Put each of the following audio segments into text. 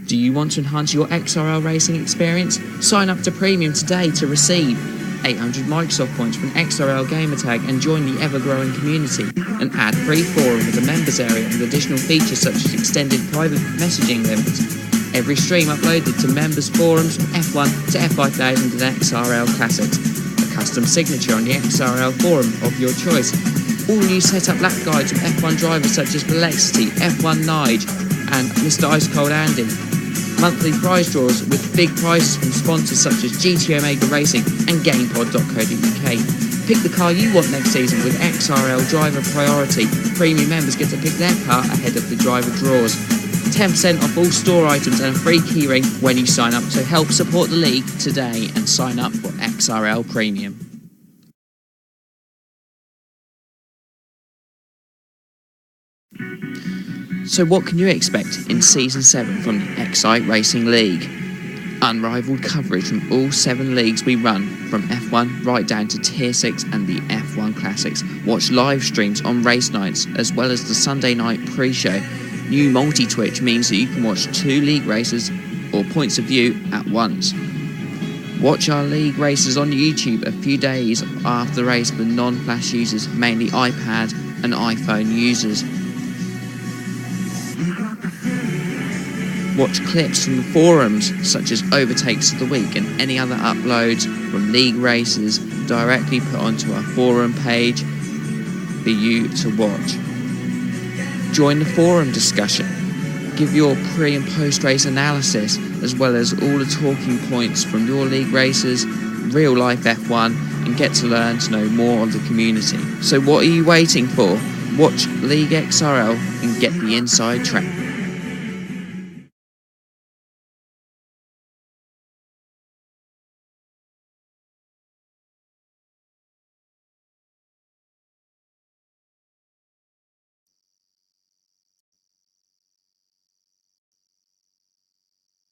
Do you want to enhance your XRL racing experience? Sign up to Premium today to receive 800 Microsoft points for an XRL gamertag and join the ever-growing community. An ad-free forum with a members area and additional features such as extended private messaging limits. Every stream uploaded to members' forums from F1 to F5000 and XRL Classics. A custom signature on the XRL forum of your choice. All new setup lap guides with F1 drivers such as Velocity, F1 Nige and Mr. Ice Cold Andy. Monthly prize draws with big prizes from sponsors such as GT Omega Racing and GamePod.co.uk. Pick the car you want next season with XRL Driver Priority. Premium members get to pick their car ahead of the driver draws. 10% off all store items and a free keyring when you sign up. So help support the league today and sign up for XRL Premium. So what can you expect in Season 7 from the Excite Racing League? Unrivaled coverage from all 7 leagues we run, from F1 right down to Tier 6 and the F1 Classics. Watch live streams on race nights, as well as the Sunday night pre-show. New multi-Twitch means that you can watch 2 league races or points of view at once. Watch our league races on YouTube a few days after the race for non-Flash users, mainly iPad and iPhone users. Watch clips from the forums, such as overtakes of the week and any other uploads from league races directly put onto our forum page for you to watch. Join the forum discussion. Give your pre and post race analysis, as well as all the talking points from your league races, real life F1, and get to learn to know more of the community. So what are you waiting for? Watch League XRL and get the inside track.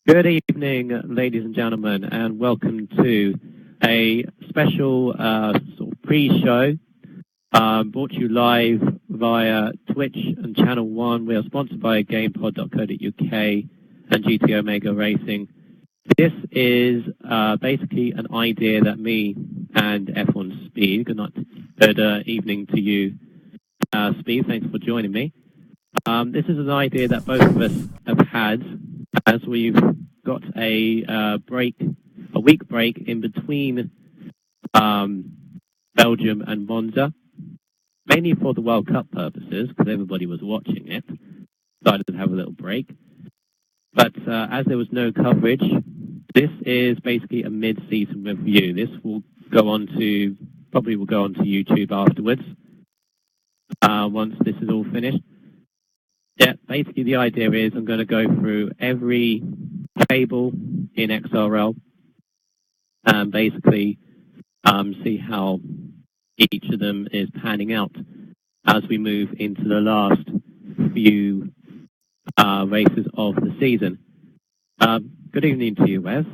Good evening, ladies and gentlemen, and welcome to a special sort of pre-show brought to you live via Twitch and Channel 1. We are sponsored by GamePod.co.uk and GT Omega Racing. This is basically an idea that me and F1 Speed, good evening to you, Speed, thanks for joining me. This is an idea that both of us have had, as we've got a week break in between Belgium and Monza, mainly for the World Cup purposes, because everybody was watching it. Decided to have a little break. But as there was no coverage, this is basically a mid-season review. This will go on to YouTube afterwards, once this is all finished. Yeah, basically the idea is I'm going to go through every table in XRL and basically see how each of them is panning out as we move into the last few races of the season. Good evening to you, Wes.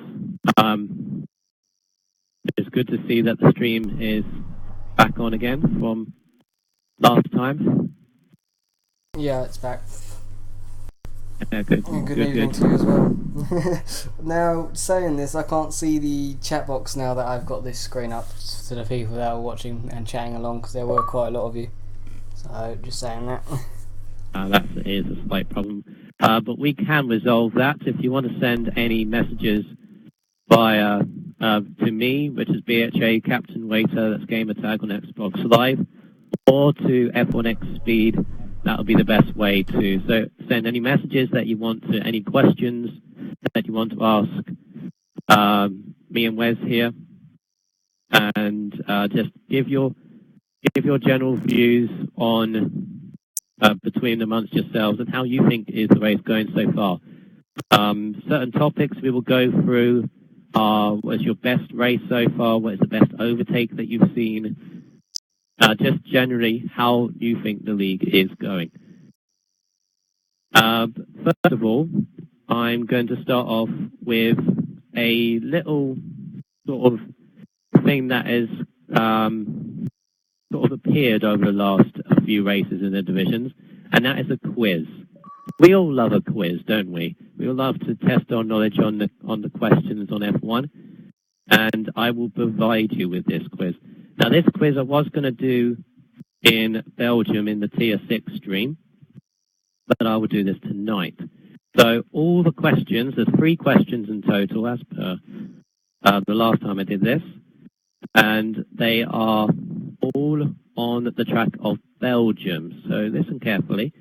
It's good to see that the stream is back on again from last time. Yeah, it's back. Yeah, good. Good evening to you as well. Now, saying this, I can't see the chat box now that I've got this screen up to the people that are watching and chatting along, because there were quite a lot of you. So, just saying that. That is a slight problem. But we can resolve that. If you want to send any messages via to me, which is BHA Captain Waiter, that's Gamertag on Xbox Live, or to F1X Speed, that would be the best way to send any messages that you want, to any questions that you want to ask me and Wes here, and just give your general views on between amongst yourselves and how you think is the race going so far. Certain topics we will go through are: what is your best race so far? What is the best overtake that you've seen? Just generally how you think the league is going. First of all, I'm going to start off with a little sort of thing that has sort of appeared over the last few races in the divisions, and that is a quiz. We all love a quiz, don't we? We would love to test our knowledge on the questions on F1, and I will provide you with this quiz. Now, this quiz I was going to do in Belgium in the Tier 6 stream, but I will do this tonight. So all the questions, there's 3 questions in total as per the last time I did this, and they are all on the track of Belgium. So listen carefully.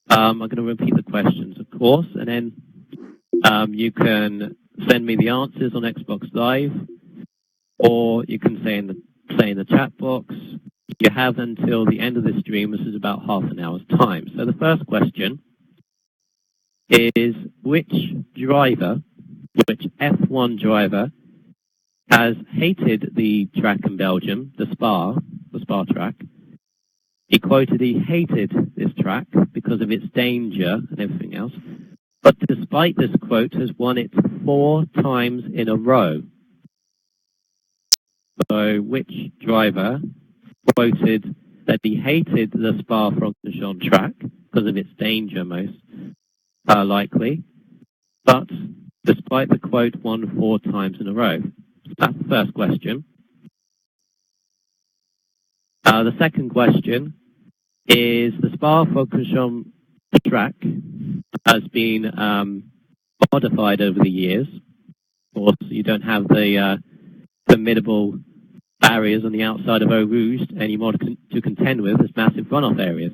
I'm going to repeat the questions, of course, and then you can send me the answers on Xbox Live, or you can say in the chat box. You have until the end of the stream. This is about half an hour's time. So the first question is, which F1 driver has hated the track in Belgium, the Spa track? He quoted he hated this track because of its danger and everything else, but despite this quote has won it 4 times in a row. So which driver quoted that he hated the Spa-Francorchamps track because of its danger most likely, but despite the quote won 4 times in a row? That's the first question. The second question is, the Spa-Francorchamps track has been modified over the years. Of course, you don't have the formidable barriers on the outside of Eau Rouge anymore to contend with as massive runoff areas.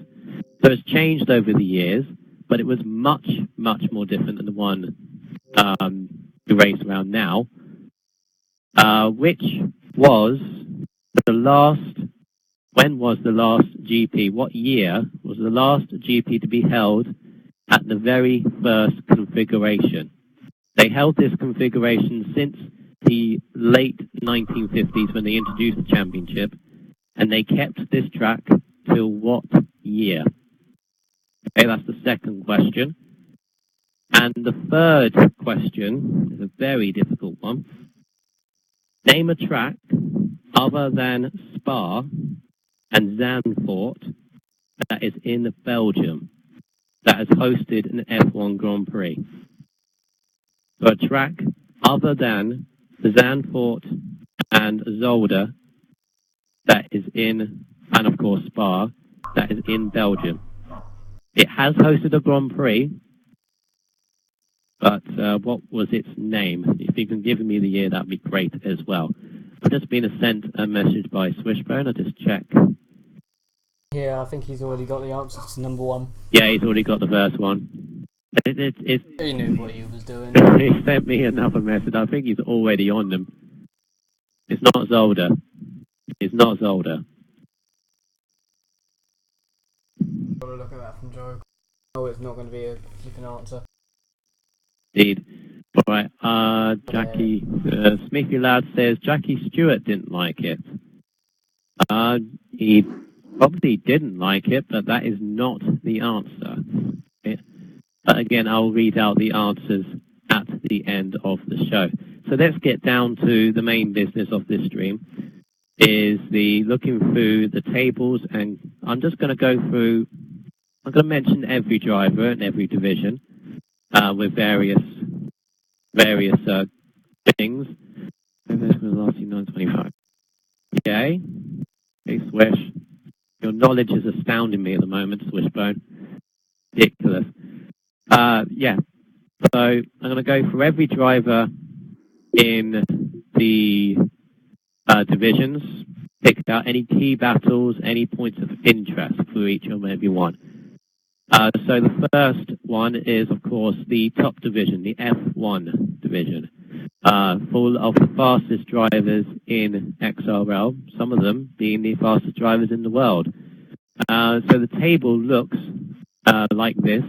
So it's changed over the years, but it was much, much more different than the one we race around now. Which was the last, when was the last GP? What year was the last GP to be held at the very first configuration? They held this configuration since the late 1950s when they introduced the championship, and they kept this track till what year? Okay, that's the second question. And the third question is a very difficult one. Name a track other than Spa and Zandvoort that is in Belgium that has hosted an F1 Grand Prix. So a track other than Zandvoort and Zolder that is in, and of course Spa, that is in Belgium. It has hosted a Grand Prix, but what was its name? If you can give me the year, that'd be great as well. I've just been sent a message by Swishbone. I'll just check. Yeah, I think he's already got the answer to number 1. Yeah, he's already got the first one. He knew what he was doing. He sent me another message. I think he's already on them. It's not Zolder. It's not Zolder. Got to look at that from Joe. Oh, it's not going to be a flipping answer. Indeed. All right. Jackie Smithy Lad says Jackie Stewart didn't like it. He probably didn't like it, but that is not the answer. But again, I'll read out the answers at the end of the show. So let's get down to the main business of this stream, is the looking through the tables, and I'm just going to go through, I'm going to mention every driver and every division with various things. This was last 925. Okay, Swish. Your knowledge is astounding me at the moment, Swishbone. Ridiculous. Yeah. So I'm going to go for every driver in the divisions, pick out any key battles, any points of interest for each and every one. So the first one is, of course, the top division, the F1 division, full of the fastest drivers in XRL, some of them being the fastest drivers in the world. So the table looks like this.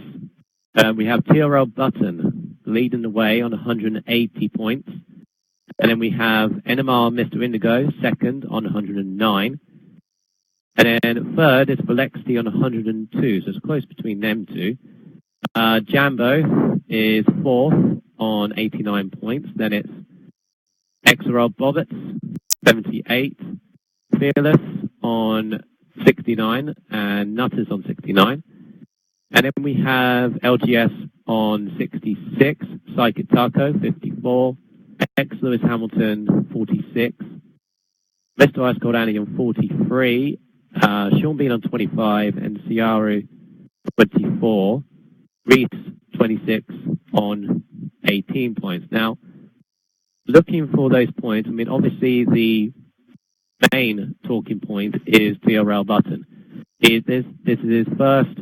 We have TRL Button leading the way on 180 points. And then we have NMR Mr. Indigo second on 109. And then third is Velexity on 102, so it's close between them two. Jambo is fourth on 89 points. Then it's XRL Bobbits, 78. Fearless on 69, and Nutters on 69. And then we have LGS on 66, Psychic Taco 54, X Lewis Hamilton 46, Mr. Ice Cold Annie on 43, Sean Bean on 25, and Ciaru 24, Reese 26 on 18 points. Now, looking for those points, I mean, obviously the main talking point is XRL Button. This is his first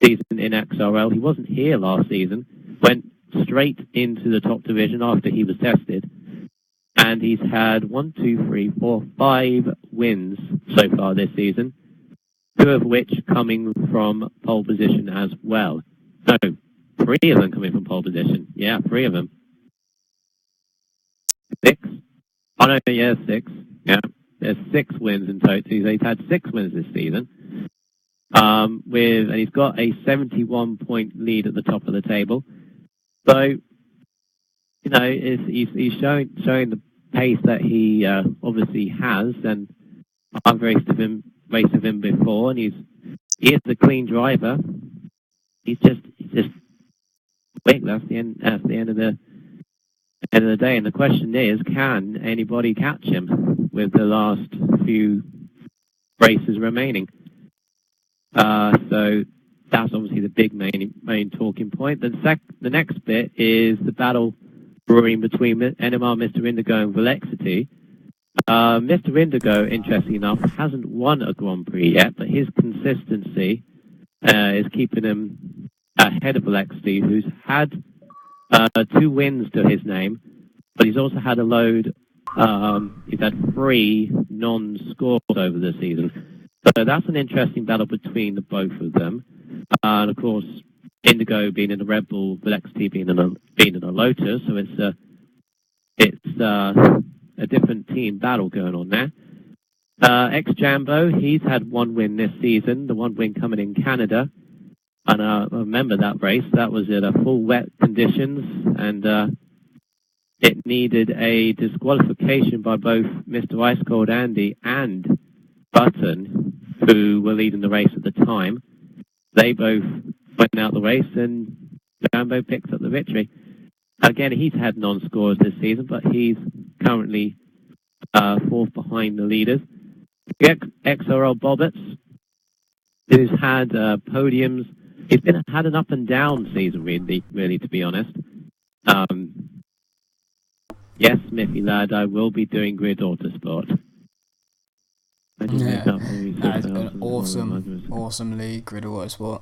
season in XRL. He wasn't here last season, went straight into the top division after he was tested, and he's had 5 wins so far this season, 2 of which coming from pole position as well. No, 3 of them coming from pole position. Yeah, 3 of them. 6? Oh no, yeah, 6. Yeah, there's 6 wins in total. He's had 6 wins this season. And he's got a 71-point lead at the top of the table. So, you know, he's showing the pace that he obviously has, and I've raced with him before, and he is a clean driver. He's just quick. That's the end of the day. And the question is, can anybody catch him with the last few races remaining? So that's obviously the big main talking point. The next bit is the battle brewing between NMR, Mr. Indigo, and Velexity. Mr. Indigo, interestingly enough, hasn't won a Grand Prix yet, but his consistency is keeping him ahead of Velexity, who's had 2 wins to his name, but he's also had a load. He's had 3 non-scores over the season. So that's an interesting battle between the both of them. And of course, Indigo being in a Red Bull, Velexity being in a Lotus, so it's a different team battle going on there. Ex-Jambo, he's had 1 win this season, the 1 win coming in Canada. And I remember that race. That was in full wet conditions, and it needed a disqualification by both Mr. Ice Cold Andy and Button, who were leading the race at the time. They both went out the race, and Jambo picked up the victory. Again, he's had non-scores this season, but he's currently 4th behind the leaders. XRL Bobbits, who's had podiums. He's had an up and down season, really, to be honest. Yes, Smithy lad, I will be doing Grid Autosport. Yeah, that's an awesome league, Grid Autosport.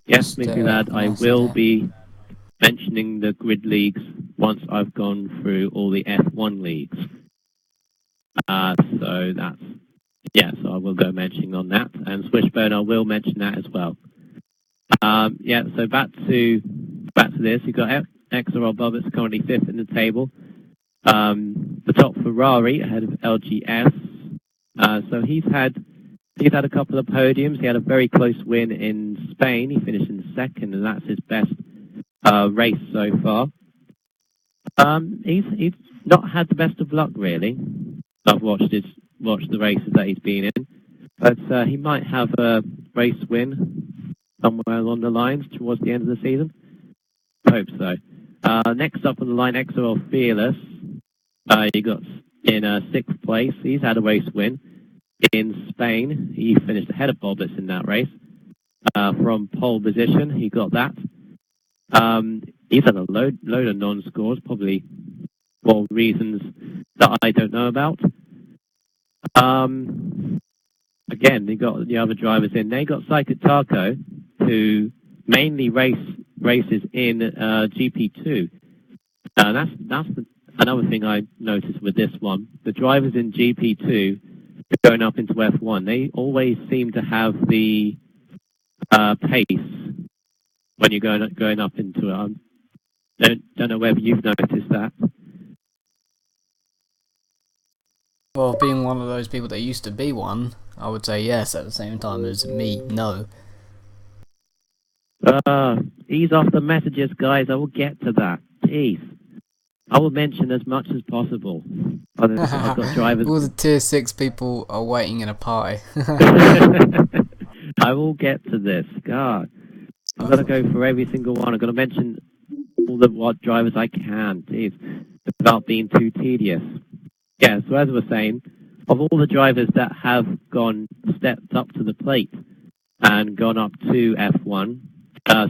Yes, Smithy lad, I will be mentioning the grid leagues once I've gone through all the F1 leagues. So I will go mentioning on that, and Swishbone, I will mention that as well. So back to this. You've got XRL Bobbits currently 5th in the table. The top Ferrari ahead of LGS. So he's had a couple of podiums. He had a very close win in Spain. He finished in 2nd, and that's his best race so far. He's not had the best of luck, really. I've watched the races that he's been in, but he might have a race win somewhere along the lines towards the end of the season. Hope so. Next up on the line, XRL Fearless. He got in 6th place. He's had a race win in Spain. He finished ahead of Bobbits in that race. From pole position, he got that. He's had a load of non-scores, probably for reasons that I don't know about. Again, they got the other drivers in. They got Psychic Taco, who mainly races in GP2. That's another thing I noticed with this one. The drivers in GP2 going up into F1, they always seem to have the pace when you're going up into it. Don't know whether you've noticed that. Well, being one of those people that used to be one, I would say yes. At the same time as me, no. Ease off the messages, guys. I will get to that. Peace. I will mention as much as possible. I've got drivers. All the tier 6 people are waiting in a pie. I will get to this. God. I've got to go for every single one. I've got to mention all the what drivers I can, please, without being too tedious. Yeah, so as I was saying, of all the drivers that have stepped up to the plate and gone up to F1,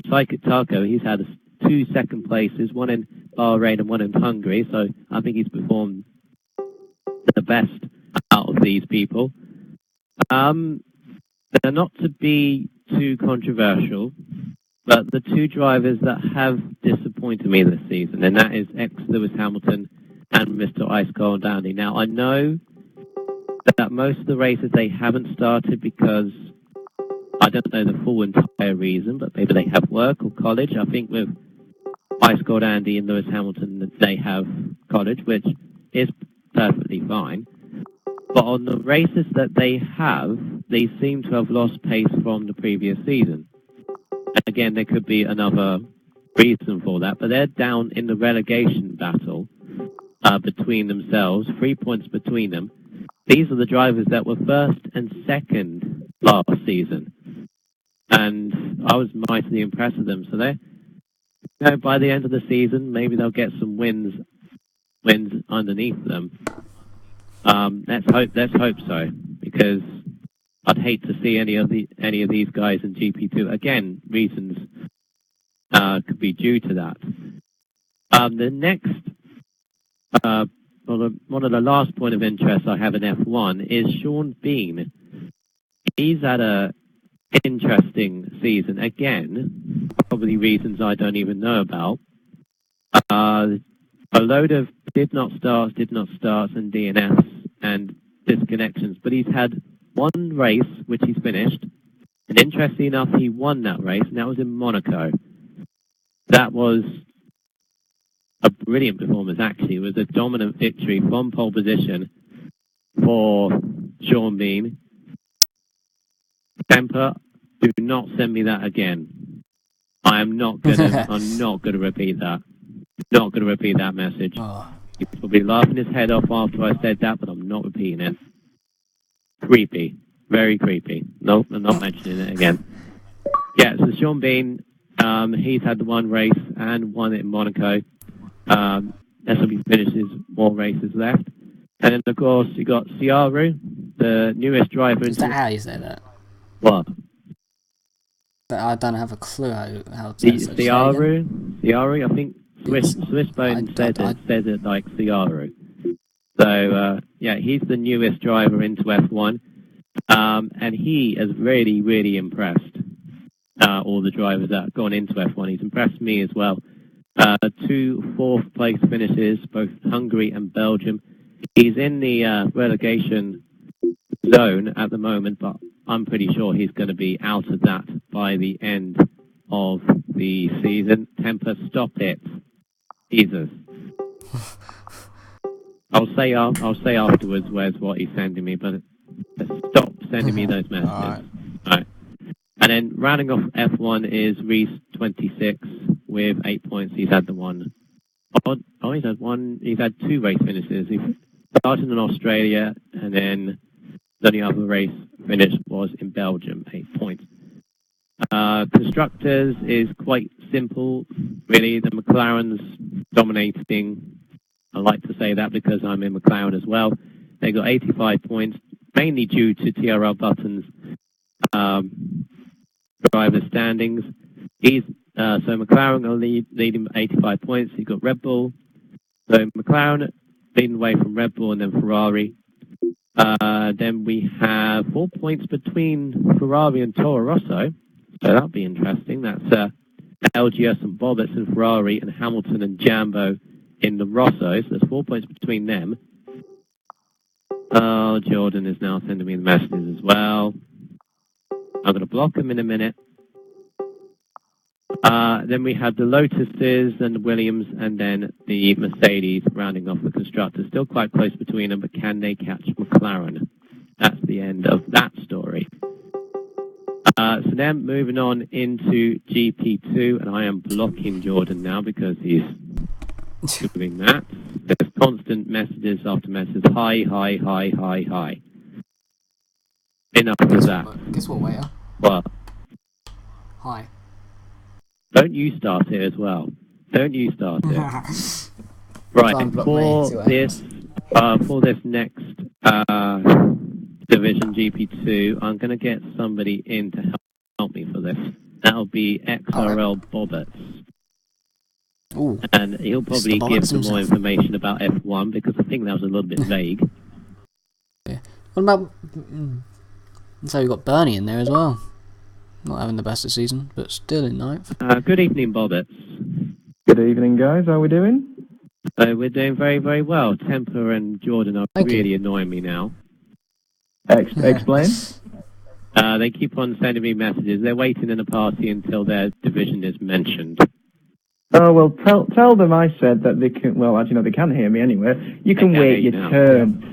Psychic Taco, he's had 2 second places, one in Bahrain and one in Hungary, so I think he's performed the best out of these people. They're not to be too controversial, but the 2 drivers that have disappointed me this season, and that is ex-Lewis Hamilton and Mr. Ice Cold Dandy. Now, I know that most of the races they haven't started because I don't know the full entire reason, but maybe they have work or college. I think with Ice Cold Andy and Lewis Hamilton, they have college, which is perfectly fine. But on the races that they have, they seem to have lost pace from the previous season. Again, there could be another reason for that, but they're down in the relegation battle between themselves, 3 points between them. These are the drivers that were first and second last season, and I was mightily impressed with them. So they, by the end of the season, maybe they'll get some wins underneath them. Let's hope so, because I'd hate to see any of these guys in GP2. Again, reasons could be due to that. The next, one of the last point of interest I have in F1 is Sean Bean. He's had a interesting season. Again, probably reasons I don't even know about. A load of did not starts, and DNFs and disconnections, but he's had one race which he's finished, and interestingly enough, he won that race, and that was in Monaco. That was a brilliant performance, actually. It was a dominant victory from pole position for Sean Bean. Temper, do not send me that again. I'm not gonna repeat that. Not gonna repeat that message. Oh. He's probably laughing his head off after I said that, but I'm not repeating it. Creepy. Very creepy. Nope, I'm not mentioning it again. Yeah, so Sean Bean, he's had the one race and won it in Monaco. That's how he finishes more races left. And then, of course, you got Ciaru, the newest driver. Is that how you say that? What? I don't have a clue how to say it. Ciaru, I think Swissbone says it like Ciaru. So, yeah, he's the newest driver into F1. And he has really, really impressed all the drivers that have gone into F1. He's impressed me as well. 2 fourth-place finishes, both Hungary and Belgium. He's in the relegation zone at the moment, but I'm pretty sure he's going to be out of that by the end of the season. Temper, stop it. Jesus. I'll say afterwards where's what he's sending me, but stop sending me those messages. All right. And then rounding off F1 is Reese 26 with 8 points. He's had the one. Oh, he's had one. He's had 2 race finishes. He started in Australia, and then the only other race finish was in Belgium, 8 points. Constructors is quite simple, really. The McLaren's dominating. I like to say that because I'm in McLaren as well. They got 85 points, mainly due to TRL Button's driver standings. So McLaren are leading 85 points. You've got Red Bull. So McLaren leading away from Red Bull and then Ferrari. Then we have 4 points between Ferrari and Toro Rosso. So that'll be interesting. That's LGS and Bobbitt in Ferrari and Hamilton and Jambo in the Rosso. So there's 4 points between them. Oh, Jordan is now sending me the messages as well. I'm going to block him in a minute. Then we have the Lotuses and the Williams and then the Mercedes rounding off the constructors. Still quite close between them, but can they catch McLaren? That's the end of that story. So then moving on into GP2, and I am blocking Jordan now because he's doing that. There's constant messages after messages. Hi. Enough of that. Guess what, waiter? What? Hi. Don't you start it as well. Don't you start it. Right, for this next Division GP2, I'm going to get somebody in to help me for this. That'll be XRL Bobbets. Ooh, and he'll probably give some more information about F1 because I think that was a little bit vague. Yeah. What about... So we've got Bernie in there as well. Not having the best of season, but still in ninth. Good evening, Bobbets. Good evening, guys. How are we doing? We're doing very, very well. Temper and Jordan are really annoying me now. Explain. They keep on sending me messages. They're waiting in a party until their division is mentioned. Oh, well, tell them I said that they can... Well, actually, no, they can hear me anyway. You can wait your turn.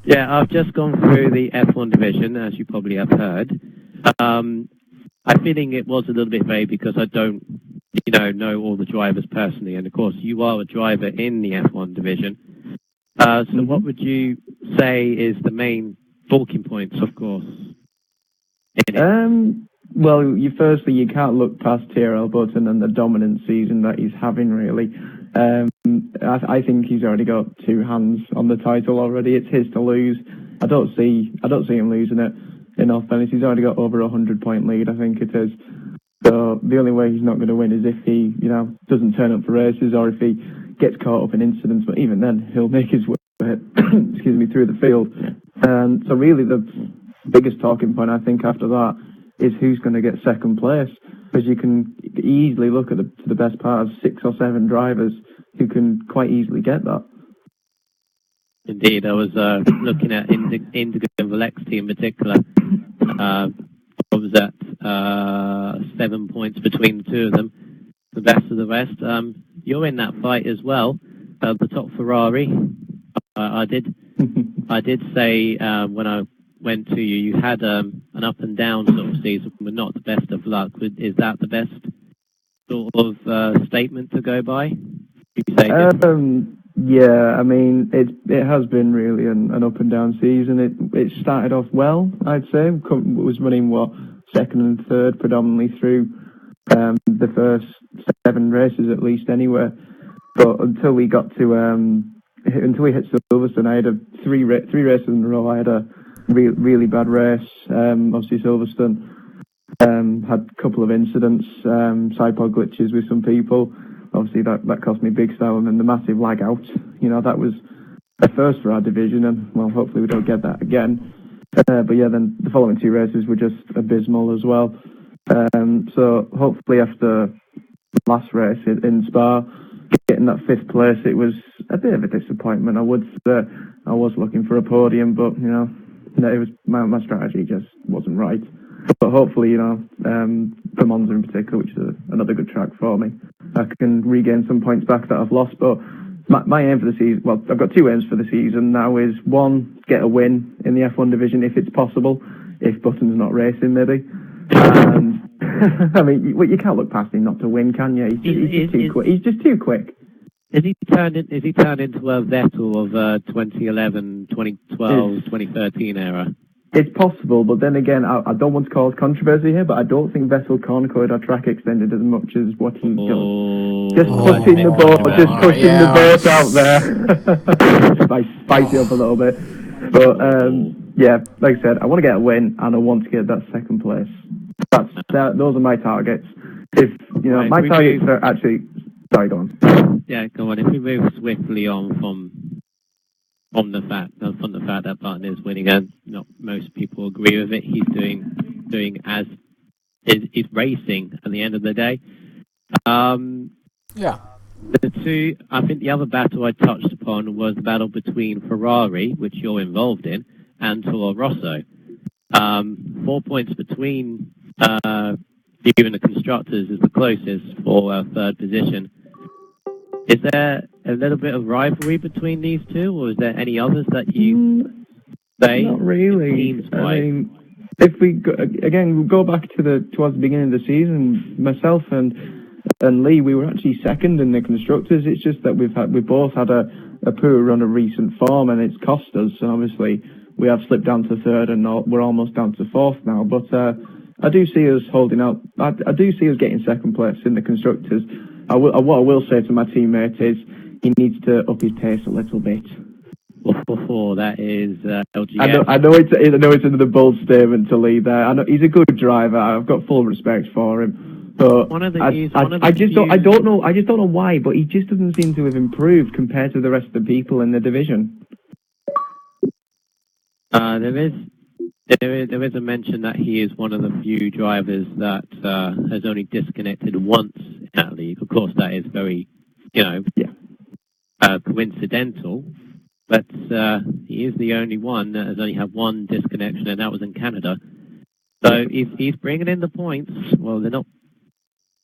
Yeah, I've just gone through the F1 division, as you probably have heard. I'm feeling it was a little bit vague because I don't, know all the drivers personally. And, of course, you are a driver in the F1 division. So what would you say is the main talking points, of course? Well, firstly, you can't look past TRL Button and the dominant season that he's having, really. I think he's already got two hands on the title already. It's his to lose. I don't see him losing it. In all fairness, he's already got over a 100-point lead, I think it is. So the only way he's not going to win is if he, doesn't turn up for races or if he gets caught up in incidents. But even then, he'll make his way, through the field. So really, the biggest talking point I think after that is who's going to get second place, because you can easily look at the best part of 6 or 7 drivers who can quite easily get that. Indeed, I was looking at Indigo and Velexity in particular. What was that? 7 points between the two of them. The best of the rest. You're in that fight as well. The top Ferrari. I did say when I went to you, you had an up and down sort of season, but not the best of luck. Is that the best sort of statement to go by? Yeah, I mean, it has been really an up and down season. It started off well, I'd say. It was running, second and third predominantly through the first 7 races at least anyway. But until we got to, until we hit Silverstone, I had 3 races in a row. I had a really bad race. Obviously Silverstone had a couple of incidents, sidepod glitches with some people. Obviously that cost me big style, and then the massive lag out. That was a first for our division, and hopefully we don't get that again. But yeah, then the following 2 races were just abysmal as well. So hopefully after the last race in Spa, getting that 5th place, it was a bit of a disappointment. I would say I was looking for a podium, but it was my strategy just wasn't right. But hopefully, for Monza in particular, which is another good track for me, I can regain some points back that I've lost. But my aim for the season, I've got 2 aims for the season now, is 1, get a win in the F1 division if it's possible, if Button's not racing maybe. And I mean, you can't look past him not to win, can you? He's just too quick. He's just too quick. Is he turned into a Vettel of 2011, 2012, 2013 era? It's possible, but then again, I don't want to cause controversy here, but I don't think Vettel corner-coded our track extended as much as what he does. Just pushing the boat out there. Spice it up a little bit. But, yeah, like I said, I want to get a win, and I want to get that 2nd place. Those are my targets. If, my targets are actually... Sorry, go on. Yeah, go on. If we move swiftly on from the fact that Button is winning, and not most people agree with it. He's doing as is racing at the end of the day. Yeah. I think the other battle I touched upon was the battle between Ferrari, which you're involved in, and Toro Rosso. 4 points between you and the constructors is the closest for 3rd position. Is there a little bit of rivalry between these two, or is there any others that you say? Not really. I mean, if we go back towards the beginning of the season, myself and Lee, we were actually 2nd in the constructors. It's just that we both had a poor run of recent form, and it's cost us. And obviously, we have slipped down to 3rd, and we're almost down to 4th now. But I do see us holding out. I do see us getting second place in the constructors. What I will say to my teammate is he needs to up his pace a little bit. That is LGS. I know it's another bold statement to lead there. I know he's a good driver. I've got full respect for him, but I just don't know why. But he just doesn't seem to have improved compared to the rest of the people in the division. There is a mention that he is one of the few drivers that has only disconnected once in that league. Of course, that is very, coincidental. But he is the only one that has only had one disconnection, and that was in Canada. So he's bringing in the points. Well, they're not.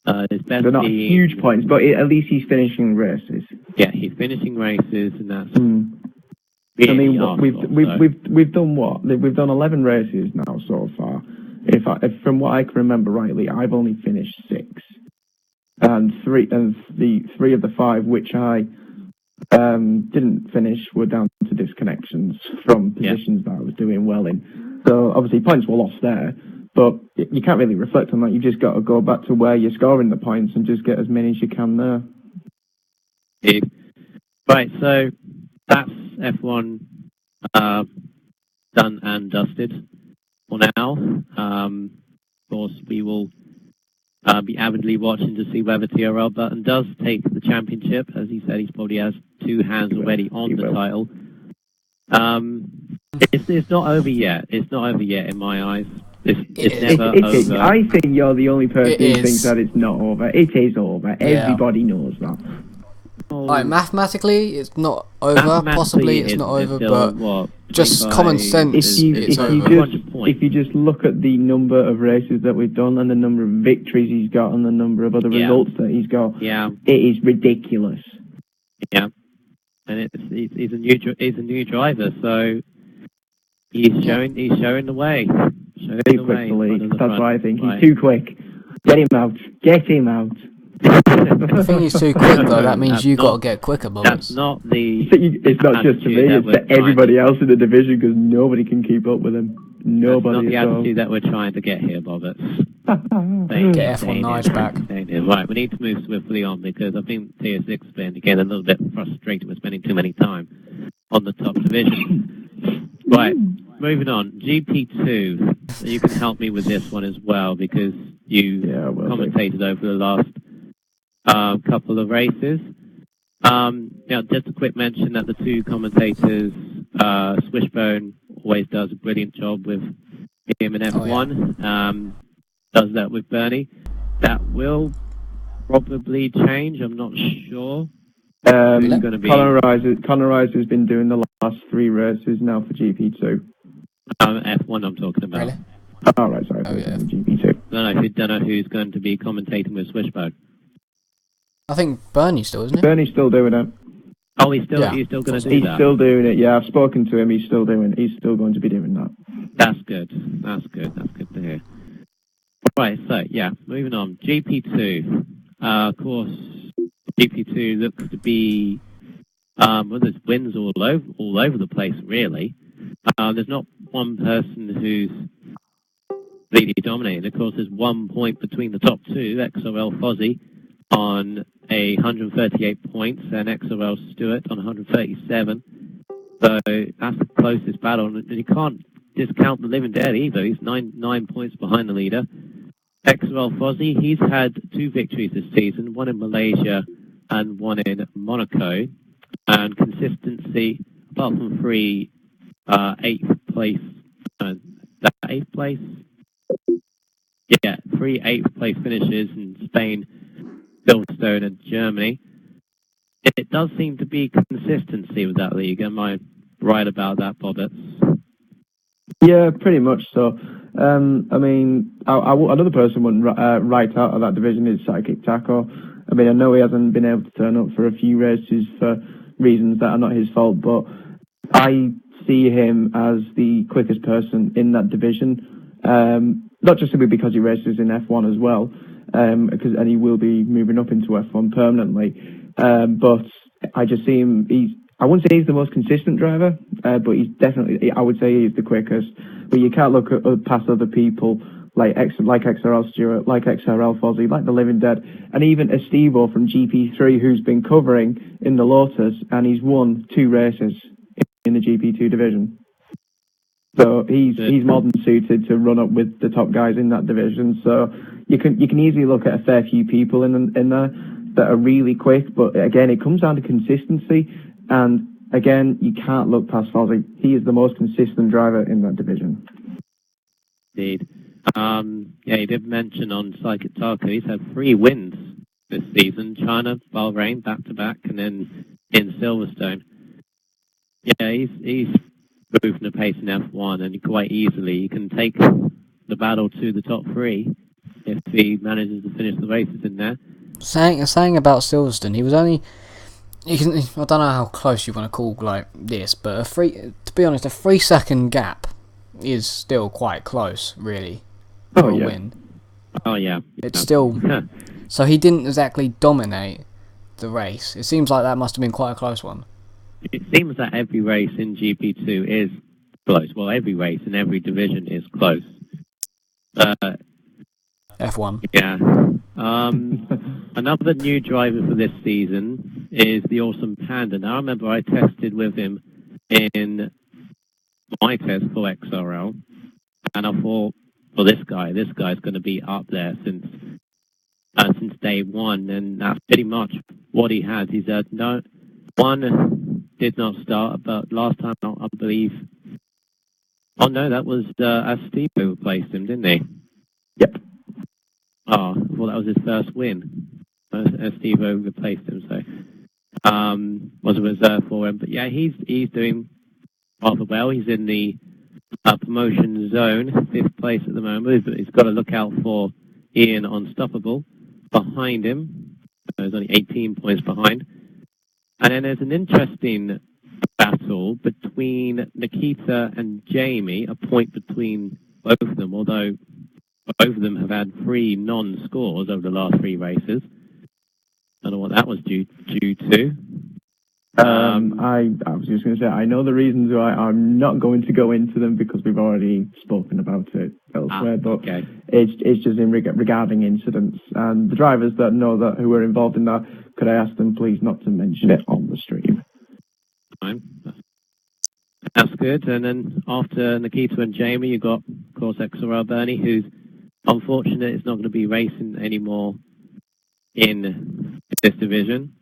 They're not huge points, but at least he's finishing races. Yeah, he's finishing races, and that's. I mean, we've done what? We've done 11 races now so far. If from what I can remember rightly, I've only finished 6, and the 3 of the 5 which I didn't finish were down to disconnections from positions that I was doing well in. So obviously points were lost there, but you can't really reflect on that. You just got to go back to where you're scoring the points and just get as many as you can there. Right, so that's F1 done and dusted for now. Of course, we will be avidly watching to see whether TRL Button does take the championship. As he said, he probably has 2 hands already on the title. It's not over yet. It's not over yet in my eyes. It's never over. I think you're the only person who thinks that it's not over. It is over. Everybody knows that. Like, mathematically, it's not over. Possibly it's not over, but just common sense. If you just look at the number of races that we've done and the number of victories he's got and the number of other results that he's got, it is ridiculous. Yeah, and he's a new driver, so he's showing the way. Too quick to lead. That's why I think he's too quick. Get him out. Get him out. I think he's too quick though. That means you got to get quicker, Bobbers. That's not the. It's not just to me. It's to everybody else in the division because nobody can keep up with him. Nobody. That's not the attitude that we're trying to get here, Bobbers. Get F1 Nice back. Right, we need to move swiftly on because I think Tier 6 has been getting a little bit frustrated with spending too many time on the top division. Right, moving on. GP2. You can help me with this one as well because you commentated over the last couple of races. Just a quick mention that the 2 commentators, Swishbone always does a brilliant job with him in F1. Does that with Bernie. That will probably change. I'm not sure. Connor Rise has been doing the last 3 races now for GP2. F1 I'm talking about. Really? Oh, right, sorry. GP2. Don't know who's going to be commentating with Swishbone. I think Bernie's still, isn't he? Bernie's still doing it. Oh, he's still going to do that? He's still doing it, yeah. I've spoken to him. He's still going to be doing that. That's good. That's good to hear. Right, so, moving on. GP2. Of course, GP2 looks to be... there's wins all over the place, really. There's not one person who's really dominating. Of course, there's 1 point between the top 2, XRL Fozzie on 138 points and XRL Stewart on 137. So that's the closest battle. And you can't discount the living dead either. He's nine points behind the leader. XRL Fozzie, he's had 2 victories this season, one in Malaysia and one in Monaco. And consistency, apart from 3 8th place, 8th place? Yeah, 3 8th place finishes in Spain, Silverstone and Germany. It does seem to be consistency with that league. Am I right about that, Bobbert? Yeah, pretty much so. I mean, another person wouldn't right out of that division is Psychic Taco. I mean, I know he hasn't been able to turn up for a few races for reasons that are not his fault, but I see him as the quickest person in that division. Not just simply because he races in F1 as well, and he will be moving up into F1 permanently. But I just see him. I wouldn't say he's the most consistent driver, but he's definitely. I would say he's the quickest. But you can't look past other people like XRL Stewart, like XRL Fozzie, like the Living Dead, and even Estevo from GP3, who's been covering in the Lotus, and he's won 2 races in the GP2 division. So he's more than suited to run up with the top guys in that division. So you can easily look at a fair few people in there that are really quick. But again, it comes down to consistency. And again, you can't look past Fozzie. He is the most consistent driver in that division. Indeed. Yeah, he did mention on Psychic Taco he's had 3 wins this season: China, Bahrain, back to back, and then in Silverstone. Yeah, he's moving the pace in F1, and quite easily he can take the battle to the top 3 if he manages to finish the races in there. Saying about Silverstone, he was only. I don't know how close you want to call like this, but to be honest, a 3-second gap is still quite close, really, for a win. Oh yeah. It's still. So he didn't exactly dominate the race. It seems like that must have been quite a close one. It seems that every race in GP2 is close. Well, every race in every division is close. F1. Yeah. Another new driver for this season is the Awesome Panda. Now, I remember I tested with him in my test for XRL, and I thought, well, this guy's going to be up there since day one, and that's pretty much what he has. He's had one did not start, but last time I believe. Oh no, that was Steve who replaced him, didn't he? Yep. Oh, well, that was his first win. Steve replaced him, so was a reserve for him. But yeah, he's doing rather well. He's in the promotion zone, 5th place at the moment. He's got to look out for Ian Unstoppable behind him. He's only 18 points behind. And then there's an interesting battle between Nikita and Jamie, a point between both of them, although both of them have had 3 non-scores over the last 3 races. I don't know what that was due to. I was just going to say, I know the reasons why. I'm not going to go into them because we've already spoken about it elsewhere, but okay. It's just regarding incidents. And the drivers that know that who were involved in that, could I ask them please not to mention it on the stream? Fine. That's good. And then after Nikita and Jamie, you've got, of course, XRL Bernie, who's unfortunate is not going to be racing anymore in this division.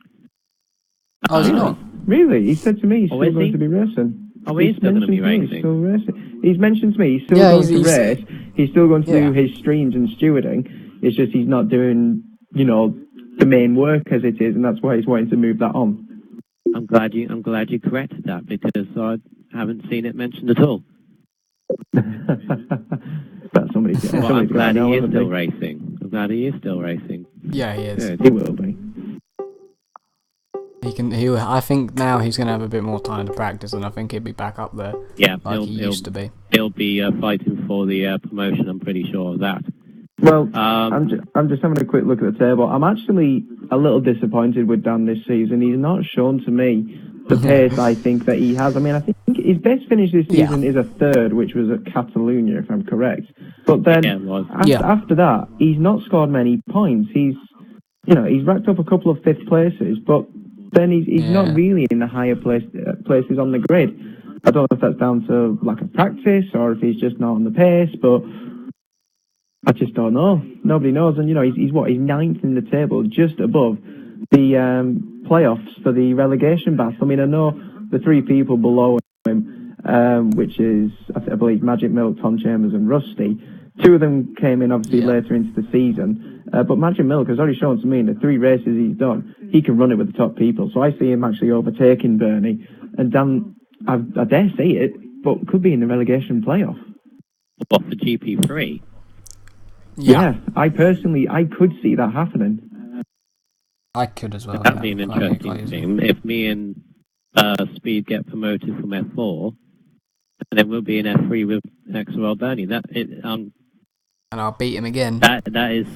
Oh, is he not? Really? He said to me he's still going to be racing. Oh, he's still going to be racing. He's mentioned to me he's still going to race. He's still going to do his streams and stewarding. It's just he's not doing, the main work as it is, and that's why he's wanting to move that on. I'm glad you corrected that, because I haven't seen it mentioned at all. But I'm glad he is still racing. I'm glad he is still racing. Yeah, he is. Good. He will be. I think now he's going to have a bit more time to practice, and I think he'll be back up there. Yeah, like he used to be. He'll be fighting for the promotion. I'm pretty sure of that. Well, I'm just having a quick look at the table. I'm actually a little disappointed with Dan this season. He's not shown to me the pace I think that he has. I mean, I think his best finish this season is a 3rd, which was at Catalonia, if I'm correct. But then after that, he's not scored many points. He's racked up a couple of 5th places, but then he's not really in the higher places on the grid. I don't know if that's down to lack of practice or if he's just not on the pace, but I just don't know. Nobody knows. And, he's 9th in the table, just above the playoffs for the relegation battle. I mean, I know the 3 people below him, which is, I believe, Magic Milk, Tom Chambers and Rusty. 2 of them came in, obviously, later into the season. But Magic Milk has already shown to me in the 3 races he's done, he can run it with the top people. So I see him actually overtaking Bernie. And Dan, I dare say it, but could be in the relegation playoff. What, for GP3? Yeah, I could see that happening. I could as well. That'd be an interesting thing. If me and Speed get promoted from F4, and then we'll be in F3 with XRL Bernie. And I'll beat him again. That is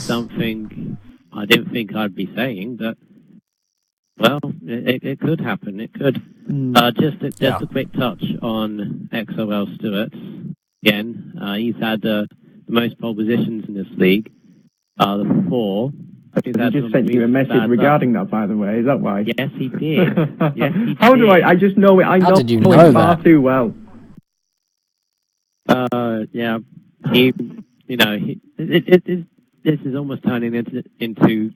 something I didn't think I'd be saying, but well, it could happen. It could. Just a quick touch on XRL Stewart. Again, he's had the the most pole positions in this league are the 4. He just sent you a message regarding that, by the way. Is that why? Yes, he did. Yes, he How did. do I just know it. I How know did you it know far that? too well. Yeah. He, this is almost turning into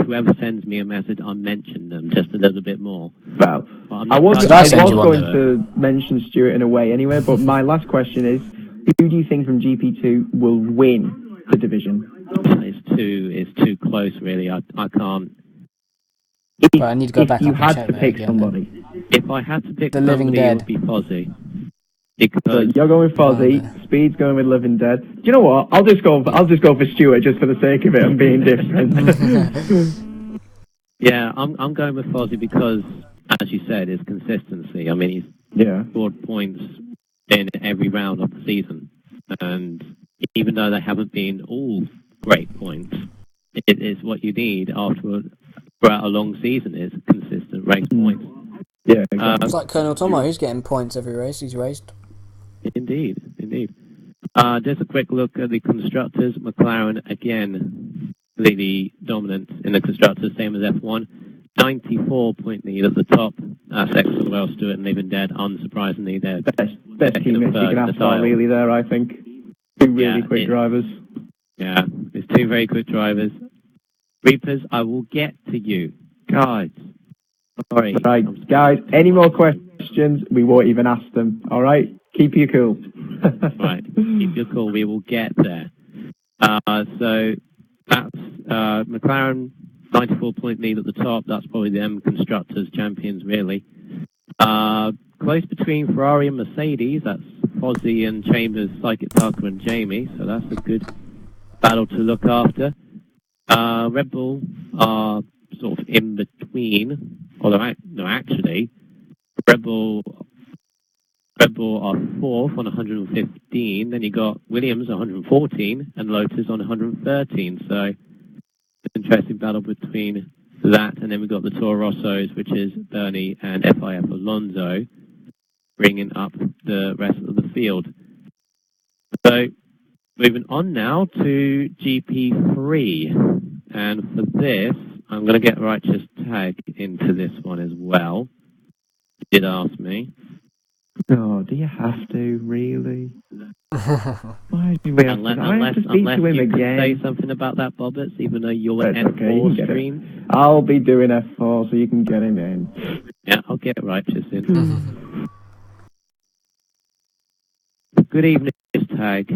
whoever sends me a message, I'll mention them just a little bit more. Well, I'm I not was trying to going do to mention Stuart in a way anyway, but my last question is, who do you think from GP2 will win the division? It's too close, really. I can't. But I need to go back If you up and had check to that pick again. somebody. If I had to pick The Living somebody, it Dead. would be Fozzie. So Because you're going with Fozzie, Speed's going with Living Dead. Do you know what? I'll just go for Stuart just for the sake of it and being different. yeah, I'm going with Fozzie because, as you said, it's consistency. I mean, he's scored points in every round of the season, and even though they haven't been all great points, it is what you need throughout a long season is consistent race points. Yeah, exactly. It's like Colonel Tomo, who's getting points every race he's raced. Indeed. Just a quick look at the constructors. McLaren, again, completely dominant in the constructors, same as F1. 94-point lead at the top. XRL, Stewart and Living Dead, unsurprisingly, they're best team you can ask for, really, there, I think. Two really quick drivers. Yeah, it's 2 very quick drivers. Reapers, I will get to you. Guys. Sorry. Right, guys, any more questions, we won't even ask them, alright? Keep you cool. Right, keep you cool, we will get there. So, that's McLaren, 94-point lead at the top. That's probably them constructors, champions, really. Close between Ferrari and Mercedes. That's Fozzie and Chambers, Psychic Tucker and Jamie. So that's a good battle to look after. Red Bull are sort of in between. Although, no, actually, Red Bull are 4th on 115. Then you got Williams 114 and Lotus on 113. So an interesting battle between that. And then we've got the Toro Rossos, which is Bernie and FIF Alonso, bringing up the rest of the field. So moving on now to GP3. And for this, I'm going to get Righteous Tag into this one as well. You did ask me. Oh, do you have to, really? Why do we have unless to speak to him you again? Can say something about that, Bobbits, even though you're an F4 stream. I'll be doing F4 so you can get him in. Yeah, I'll get Righteous in. Good evening, Tag.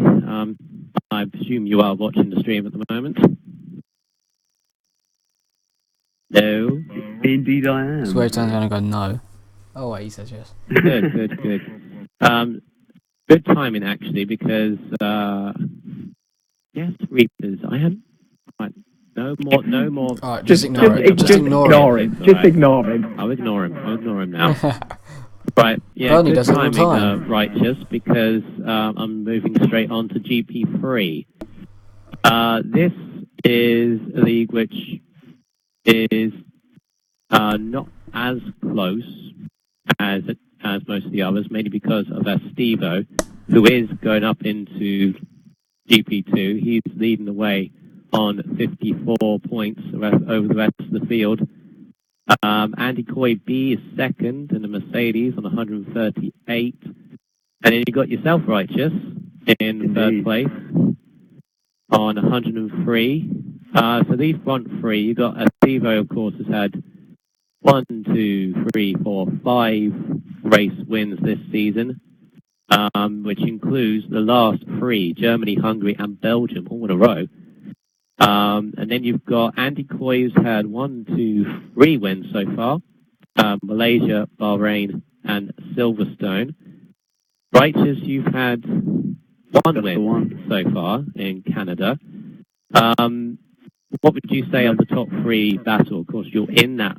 I presume you are watching the stream at the moment. No. Indeed I am. Swearton's going to go no. Oh wait, he says yes. Good. Good timing, actually, because, yes, Reapers, I had... Right, no more... Alright, just ignore it. Just ignore him. Just ignore him. I'll ignore him now. Right, yeah, Bernie good does it all the timing, time. Righteous, because I'm moving straight on to GP3. This is a league which is not as close as most of the others, mainly because of Estevo, who is going up into GP2. He's leading the way on 54 points over the rest of the field. Andy Coy B is second in the Mercedes on 138. And then you got yourself, Righteous, in third place on 103. So these front 3, you got Estevo, of course, has had 5 race wins this season, which includes the last 3, Germany, Hungary, and Belgium, all in a row. And then you've got Andy Coy, who's had 3 wins so far, Malaysia, Bahrain, and Silverstone. Righteous, you've had 1 win so far in Canada. What would you say of the top 3 battle? Of course, you're in that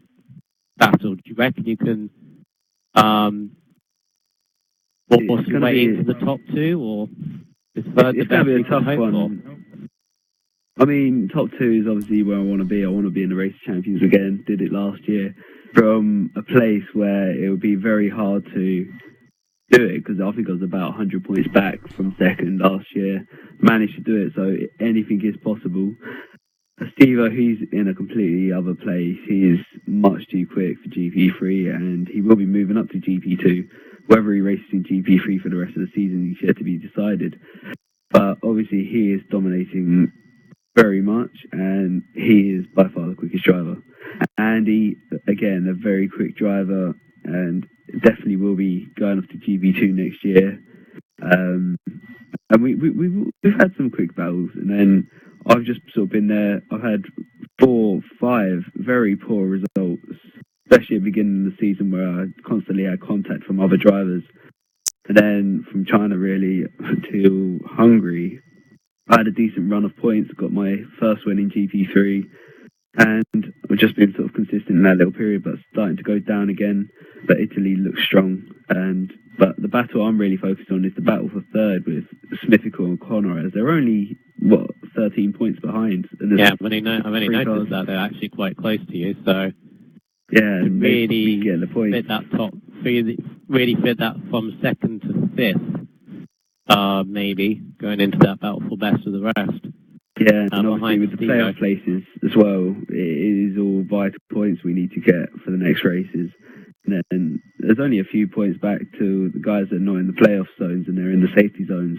battle. Do you reckon you can force your way into the top 2, or is third the best you can hope for? I mean, top 2 is obviously where I want to be. I want to be in the Race Champions again. Did it last year from a place where it would be very hard to do it, because I think I was about 100 points back from second last year. Managed to do it, so anything is possible. Steve-O, he's in a completely other place. He is much too quick for GP3, and he will be moving up to GP2. Whether he races in GP3 for the rest of the season is yet to be decided. But obviously he is dominating very much, and he is by far the quickest driver. Andy, again, a very quick driver, and definitely will be going off to GP2 next year. And we've had some quick battles, and then I've just sort of been there. I've had 4, 5 very poor results, especially at the beginning of the season where I constantly had contact from other drivers. And then from China really to Hungary, I had a decent run of points, got my first win in GP3, and I've just been sort of consistent in that little period, but starting to go down again. But Italy looks strong, but the battle I'm really focused on is the battle for third with Smithical and Connor, as they're only 13 points behind. Yeah, I've only noticed that they're actually quite close to you. So yeah, really getting the points. Fit that top, really fit that from second to fifth, maybe going into that battle for best of the rest. Yeah, and obviously with the playoff places as well, it is all vital points we need to get for the next races. And then there's only a few points back to the guys that are not in the playoff zones, and they're in the safety zones.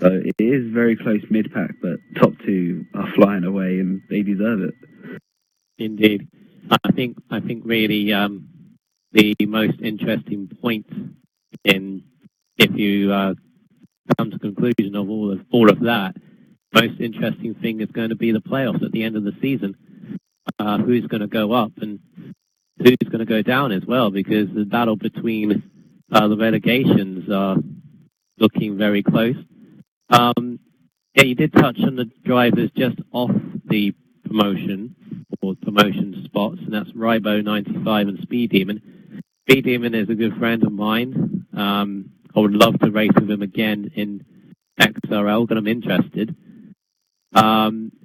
So it is very close mid-pack, but top 2 are flying away, and they deserve it. Indeed. I think really the most interesting point in, if you come to the conclusion of all of that, most interesting thing is going to be the playoffs at the end of the season. Who's going to go up and who's going to go down as well, because the battle between the relegations are looking very close. Yeah, you did touch on the drivers just off the promotion or promotion spots, and that's Rybo 95 and Speed Demon. Speed Demon is a good friend of mine. I would love to race with him again in XRL, but I'm interested.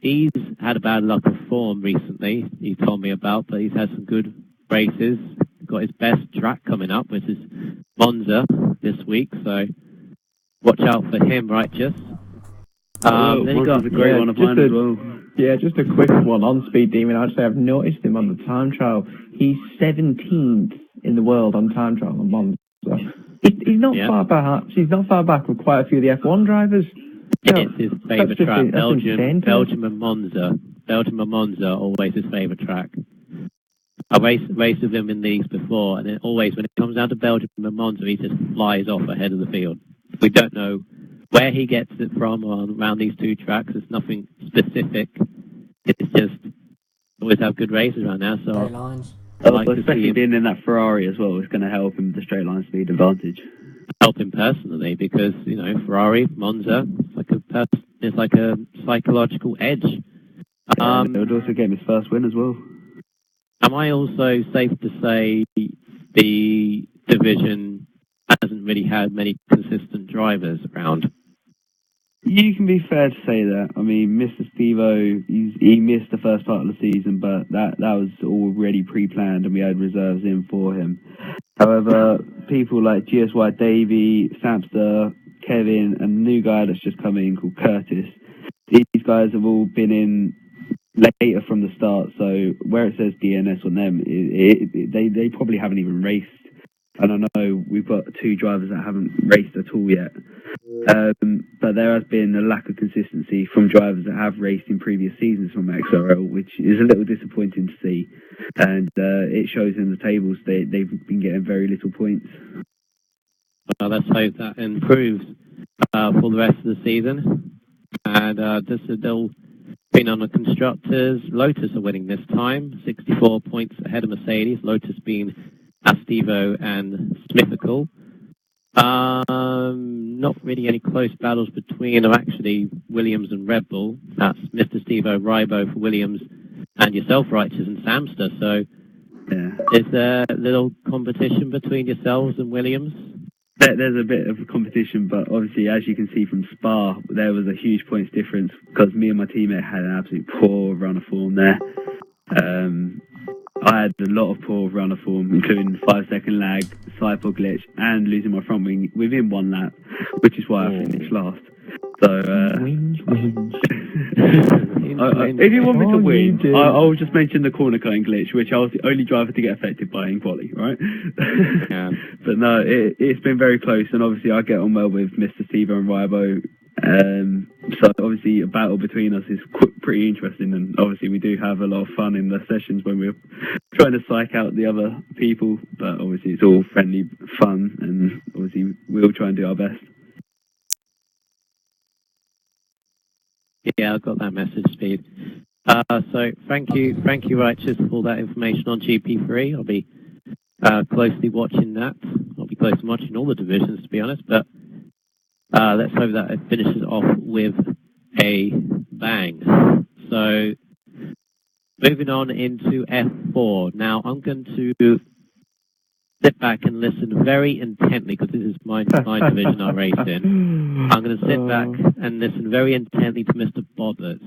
He's had a bad luck of form recently, he told me about, but he's had some good races. Got his best track coming up, which is Monza this week, so watch out for him, Righteous. Then he got a great one of mine as well. Yeah, just a quick one on Speed Demon. I'd say I've noticed him on the time trial. He's 17th in the world on time trial on Monza. He's not far back. He's not far back with quite a few of the F1 drivers. It's his favourite track. Belgium and Monza. Belgium and Monza are always his favourite track. I raced with him in these before, and then always when it comes down to Belgium and Monza, he just flies off ahead of the field. We don't know where he gets it from around these two tracks. It's nothing specific. It's just always have good races around there. So lines. Especially being in that Ferrari as well, it's going to help him with the straight line speed advantage. Help him personally, because Ferrari, Monza, it's like a psychological edge. It would also get him his first win as well. Am I also safe to say the division hasn't really had many consistent drivers around? You can be fair to say that. I mean, Mr. Steve-O, he missed the first part of the season, but that was already pre-planned, and we had reserves in for him. However, people like GSY Davey, Samster, Kevin, and a new guy that's just come in called Curtis, these guys have all been in later from the start, so where it says DNS on them, they probably haven't even raced. And I know we've got 2 drivers that haven't raced at all yet. But there has been a lack of consistency from drivers that have raced in previous seasons from XRL, which is a little disappointing to see. And it shows in the tables they've been getting very little points. Well, let's hope that improves for the rest of the season. And they'll been on the constructors. Lotus are winning this time, 64 points ahead of Mercedes. Lotus being Astivo and Smithical. Not really any close battles between them, actually. Williams and Red Bull. That's Mr. Stevo Rybo for Williams and yourself, Righteous, and Samster. So is there a little competition between yourselves and Williams? There's a bit of a competition, but obviously, as you can see from Spa, there was a huge points difference because me and my teammate had an absolute poor run of form there. I had a lot of poor runner form, including 5-second lag, sidepod glitch, and losing my front wing within one lap, which is why I finished last. So, if you want me to win, I'll just mention the corner cutting glitch, which I was the only driver to get affected by in quali, right? Yeah. But no, it's been very close, and obviously I get on well with Mr. Steve and Rybo. So obviously a battle between us is pretty interesting, and obviously we do have a lot of fun in the sessions when we're trying to psych out the other people, but obviously it's all friendly fun, and obviously we'll try and do our best. Yeah, I got that message, Speed. So thank you, Righteous, for all that information on GP3. I'll be closely watching that. I'll be closely watching all the divisions, to be honest, but let's hope that it finishes off with a bang. So, moving on into F4. Now, I'm going to sit back and listen very intently, because this is my division I race in. I'm going to sit back and listen very intently to Mr. Bobbers.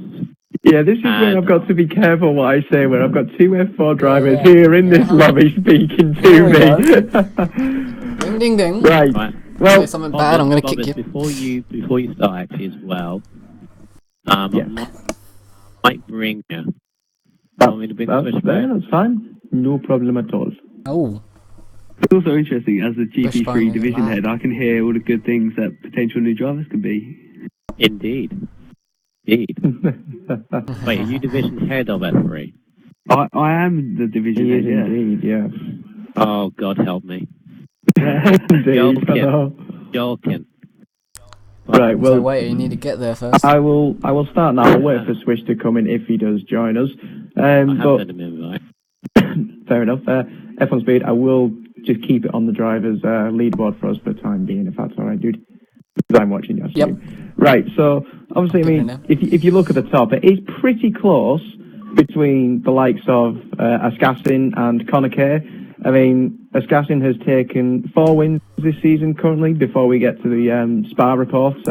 Yeah, this is where I've got to be careful what I say, where I've got two F4 drivers here in this lobby speaking to me. Ding, ding, ding. Right. Well, there's something bad, I'm going to kick you. Before you start, actually, as well, I might bring you. Want me to bring the switchback? That's fine. No problem at all. Oh. It's also interesting, as a GP3 division head, I can hear all the good things that potential new drivers can be. Indeed. Wait, are you division head of F3? I am the division head, yeah. Indeed, yes. Oh, God help me. Jolkin. Right, well, so wait, you need to get there first. I will start now. I'll wait for Swish to come in if he does join us. I have sent him invite. Fair enough. F1 Speed, I will just keep it on the driver's leaderboard for us for the time being, if that's all right, dude. Because I'm watching your stream. Yep. Right, so obviously, I mean, if you look at the top, it is pretty close between the likes of Ascassin and Connor Kay. I mean, Ascassin has taken 4 wins this season currently, before we get to the Spa reports,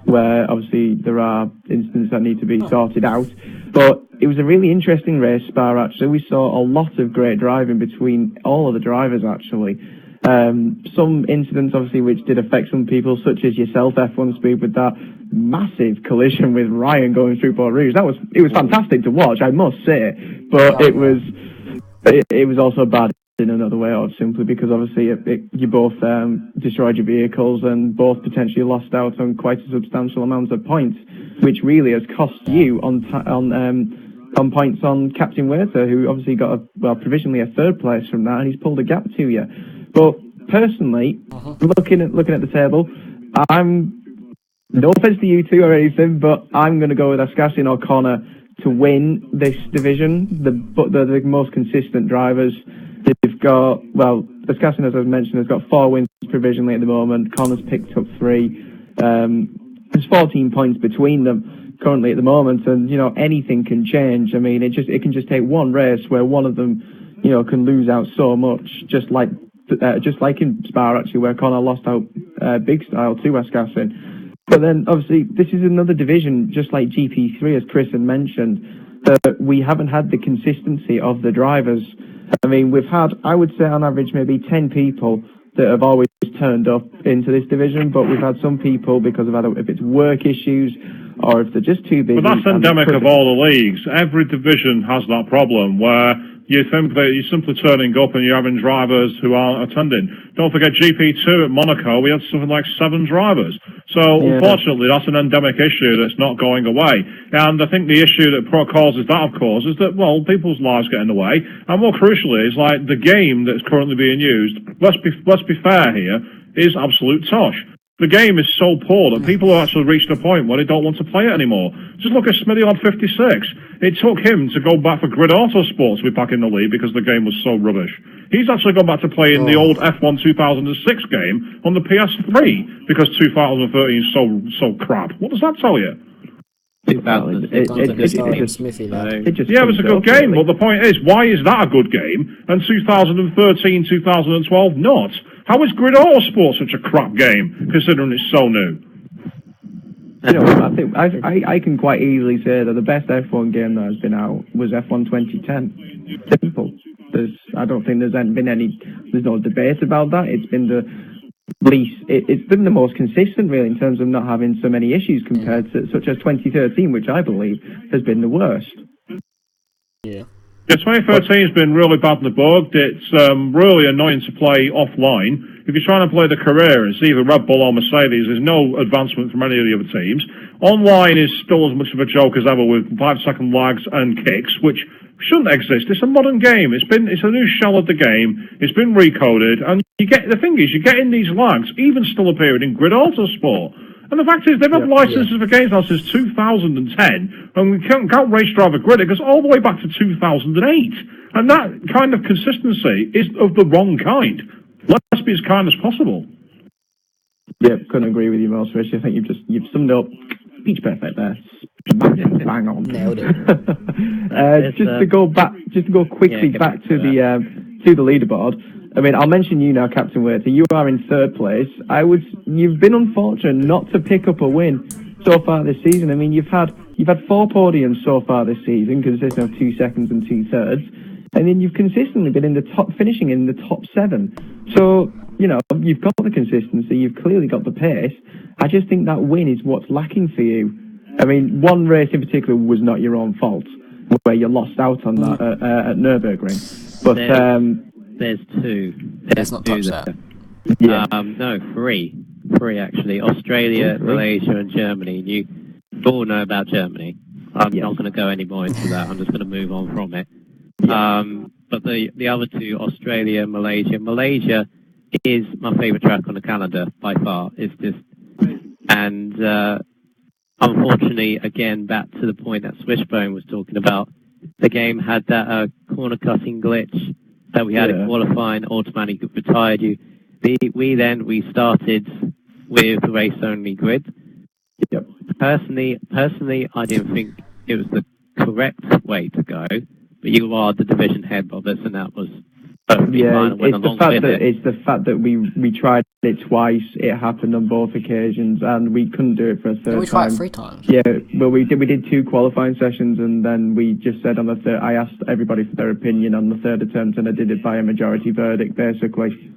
where obviously there are incidents that need to be sorted out. But it was a really interesting race, Spa, actually. We saw a lot of great driving between all of the drivers, actually. Some incidents, obviously, which did affect some people, such as yourself, F1 Speed, with that massive collision with Ryan going through Port Rouge. It was fantastic to watch, I must say, but it was also bad in another way, or simply because obviously you both destroyed your vehicles and both potentially lost out on quite a substantial amount of points, which really has cost you on points on Captain Waiter, who obviously got provisionally a 3rd place from that, and he's pulled a gap to you. But personally, looking at the table, I'm, no offense to you two or anything, but I'm going to go with Ascassin or Connor to win this division. The most consistent drivers. They've got, Ascassin, as I've mentioned, has got 4 wins provisionally at the moment. Connor's picked up 3. There's 14 points between them currently at the moment, and anything can change. I mean, it can just take one race where one of them, can lose out so much, just like in Spa, actually, where Connor lost out big style to Ascassin. But then, obviously, this is another division, just like GP3, as Chris had mentioned, that we haven't had the consistency of the drivers. I mean, we've had, I would say on average, maybe 10 people that have always turned up into this division, but we've had some people, because of either if it's work issues or if they're just too busy. But that's endemic of all the leagues. Every division has that problem where you think that you're simply turning up and you're having drivers who aren't attending. Don't forget GP2 at Monaco, we had something like 7 drivers. So, unfortunately, that's an endemic issue that's not going away. And I think the issue that causes that, of course, is that, people's lives get in the way. And more crucially, is like the game that's currently being used, let's be fair here, is absolute tosh. The game is so poor that people have actually reached a point where they don't want to play it anymore. Just look at Smithy on 56. It took him to go back for Grid Autosport to be back in the league because the game was so rubbish. He's actually gone back to playing the old F1 2006 game on the PS3 because 2013 is so crap. What does that tell you? It was a good game, but the point is, why is that a good game and 2013, 2012 not? How is Grid Autosport such a crap game, considering it's so new? I think I can quite easily say that the best F1 game that has been out was F1 2010. Simple. I don't think there's no debate about that. It's been the least, it's been the most consistent really in terms of not having so many issues compared to such as 2013, which I believe has been the worst. Yeah. Yeah, 2013 has been really bad in the bug. It's really annoying to play offline. If you're trying to play the career, it's either Red Bull or Mercedes. There's no advancement from any of the other teams. Online is still as much of a joke as ever with 5-second lags and kicks, which shouldn't exist. It's a modern game. It's a new shell of the game. It's been recoded, and the thing is, you're getting these lags even still appearing in Grid Autosport. And the fact is, they've had licenses for games now since 2010, and we can't Race Driver Grid. It goes all the way back to 2008. And that kind of consistency is of the wrong kind. Let's be as kind as possible. Yeah, couldn't agree with you more, Rich. I think you've summed up pitch perfect there. Bang on. Nailed it. Just to go quickly back to the leaderboard. I mean, I'll mention you now, Captain Waiter. You are in third place. You've been unfortunate not to pick up a win so far this season. I mean, you've had 4 podiums so far this season, consisting of 2 seconds and 2 thirds, and then you've consistently been finishing in the top 7. So, you've got the consistency, you've clearly got the pace. I just think that win is what's lacking for you. I mean, one race in particular was not your own fault, where you lost out on that at Nürburgring. But there's 2. Let's not touch that. Yeah. No, 3. 3 actually. Australia, Malaysia, and Germany. You all know about Germany. I'm not going to go any more into that. I'm just going to move on from it. But the other 2, Australia, Malaysia. Malaysia is my favourite track on the calendar by far. It's just, and unfortunately, again, back to the point that Swishbone was talking about, the game had that corner cutting glitch that we had in qualifying, automatically retired you. We started with the race only grid. Yep. Personally, I didn't think it was the correct way to go. But you are the division head, Roberts, and that was perfectly fine. It's the fact that we tried it twice. It happened on both occasions, and we couldn't do it for a third time. We tried 3 times. Yeah, well, we did 2 qualifying sessions, and then we just said on the third. I asked everybody for their opinion on the third attempt, and I did it by a majority verdict, basically.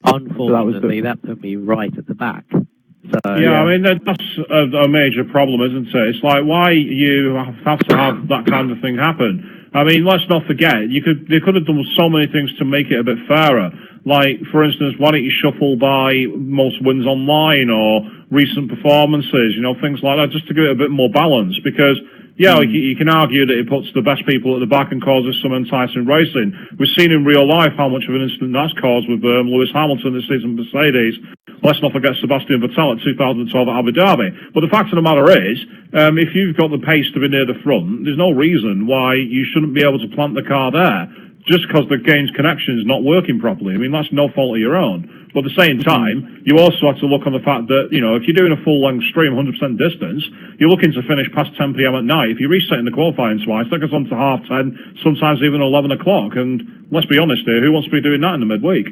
Unfortunately, that put me right at the back. So, I mean, that's a major problem, isn't it? It's like, why you have to have that kind of thing happen? I mean, let's not forget, they could have done so many things to make it a bit fairer. Like, for instance, why don't you shuffle by most wins online or recent performances, things like that, just to give it a bit more balance. Because, you can argue that it puts the best people at the back and causes some enticing racing. We've seen in real life how much of an incident that's caused with Lewis Hamilton this season, Mercedes. Let's not forget Sebastian Vettel at 2012 at Abu Dhabi. But the fact of the matter is, if you've got the pace to be near the front, there's no reason why you shouldn't be able to plant the car there, just because the game's connection is not working properly. I mean, that's no fault of your own. But at the same time, you also have to look on the fact that, if you're doing a full-length stream, 100% distance, you're looking to finish past 10 p.m. at night. If you're resetting the qualifying twice, that goes on to 10:30, sometimes even 11 o'clock. And let's be honest here, who wants to be doing that in the midweek?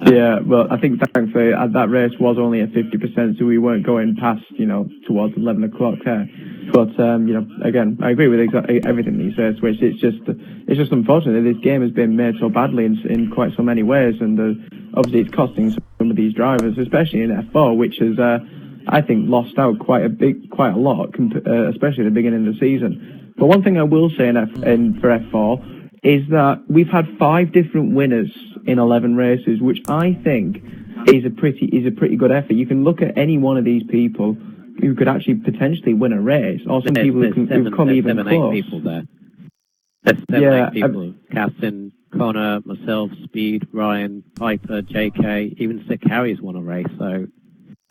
Yeah, well, I think thankfully that race was only at 50%, so we weren't going past, towards 11 o'clock there. But, again, I agree with exactly everything that you said, Switch. It's just unfortunate that this game has been made so badly in quite so many ways, and obviously it's costing some of these drivers, especially in F4, which has, I think, lost out quite a lot, especially at the beginning of the season. But one thing I will say for F4 is that we've had 5 different winners in 11 races, which I think is a pretty good effort. You can look at any one of these people who could actually potentially win a race, or some people who've come even close. 8 people there. There's 8 people. Captain, Connor, myself, Speed, Ryan, Piper, JK, even Sick Harry's won a race. So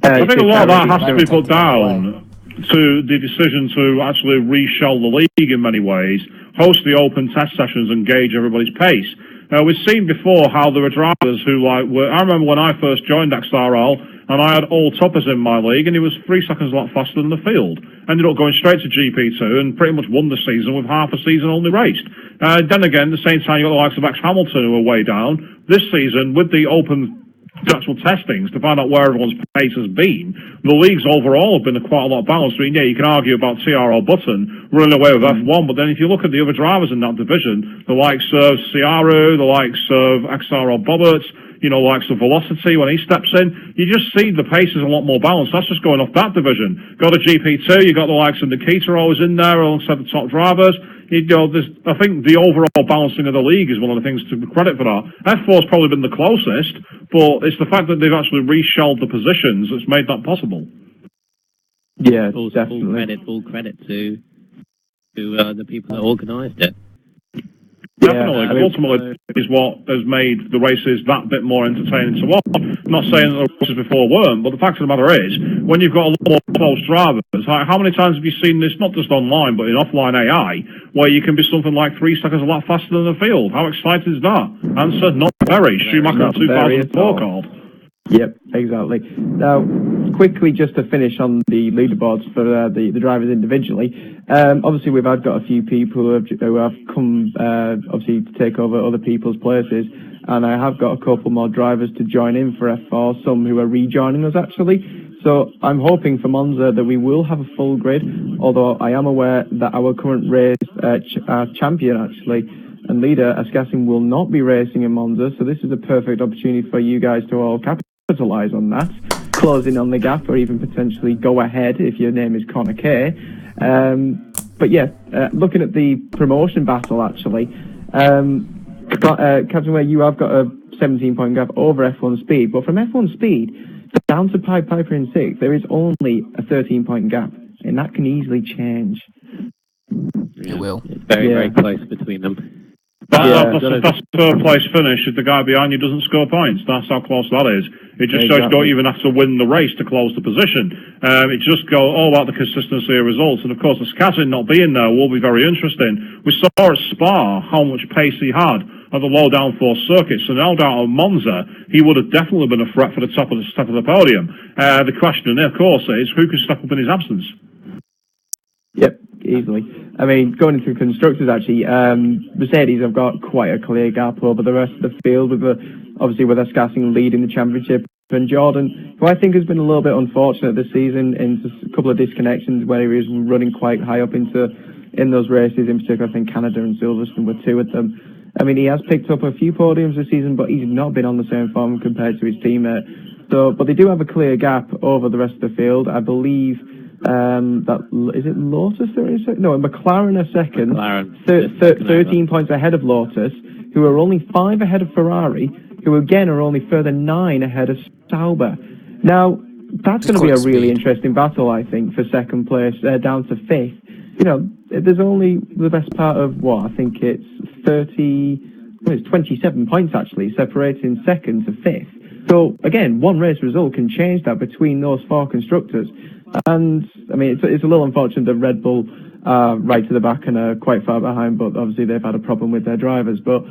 I think a lot of that has to be put down to the decision to actually reshell the league in many ways, host the open test sessions and gauge everybody's pace. We've seen before how there were drivers who I remember when I first joined XRL and I had all toppers in my league and he was 3 seconds a lot faster than the field. Ended up going straight to GP2 and pretty much won the season with half a season only raced. Then again, at the same time you got the likes of Hamilton who were way down. This season, with the open actual testings to find out where everyone's pace has been. The leagues overall have been quite a lot of balance. I mean, yeah, you can argue about TRL Button running away with F1, but then if you look at the other drivers in that division, the likes of Ciaru, the likes of XRL Boberts, you know, likes of Velocity when he steps in, you just see the pace is a lot more balanced. That's just going off that division. Got a GP2, you got the likes of Nikita always in there alongside the top drivers. You know, I think the overall balancing of the league is one of the things to credit for that. F4's probably been the closest, but it's the fact that they've actually reshelled the positions that's made that possible. Yeah, definitely. Full credit to the people that organised it. Definitely, because ultimately is what has made the races that bit more entertaining to watch. I'm not saying that the races before weren't, but the fact of the matter is, when you've got a lot more close drivers, how many times have you seen this, not just online, but in offline AI, where you can be something like 3 seconds a lap faster than the field? How exciting is that? Answer, not very. Schumacher 2004 called. Yep, exactly. Now, quickly, just to finish on the leaderboards for the drivers individually, obviously we've got a few people who have come, obviously, to take over other people's places, and I have got a couple more drivers to join in for F4, some who are rejoining us, actually. So I'm hoping for Monza that we will have a full grid, although I am aware that our current race champion, actually, and leader, Ascassin, will not be racing in Monza, so this is a perfect opportunity for you guys to all capitalise on that, closing on the gap, or even potentially go ahead if your name is Connor Kay. But yeah, looking at the promotion battle, actually, Captain Ware, you have got a 17-point gap over F1 Speed, but from F1 Speed down to Piper in 6th, there is only a 13-point gap, and that can easily change. It will. It's very close between them. That's the third place finish if the guy behind you doesn't score points. That's how close that is. It just shows you don't even have to win the race to close the position. It just goes all about the consistency of results. And of course, the Skazin not being there will be very interesting. We saw at Spa how much pace he had at the low downforce circuit. So no doubt on Monza, he would have definitely been a threat for the top of the podium. The question, of course, is who can step up in his absence? Yep, easily. I mean, going into constructors, actually, Mercedes have got quite a clear gap over the rest of the field, with obviously with Ascassin leading the championship, and Jordan, who I think has been a little bit unfortunate this season in a couple of disconnections where he was running quite high up in those races. In particular, I think Canada and Silverstone were two of them. I mean, he has picked up a few podiums this season, but he's not been on the same form compared to his teammate. So, but they do have a clear gap over the rest of the field. I believe that is it Lotus they're in second? No, McLaren are second. 13 points ahead of Lotus, who are only 5 ahead of Ferrari, who again are only further 9 ahead of Sauber. Now, that's going to be a really interesting battle, I think, for second place down to 5th. You know, there's only the best part of what I think it's 27 points actually separating second to 5th. So again, one race result can change that between those 4 constructors. And I mean, it's a little unfortunate that Red Bull are right to the back and are quite far behind, but obviously they've had a problem with their drivers. But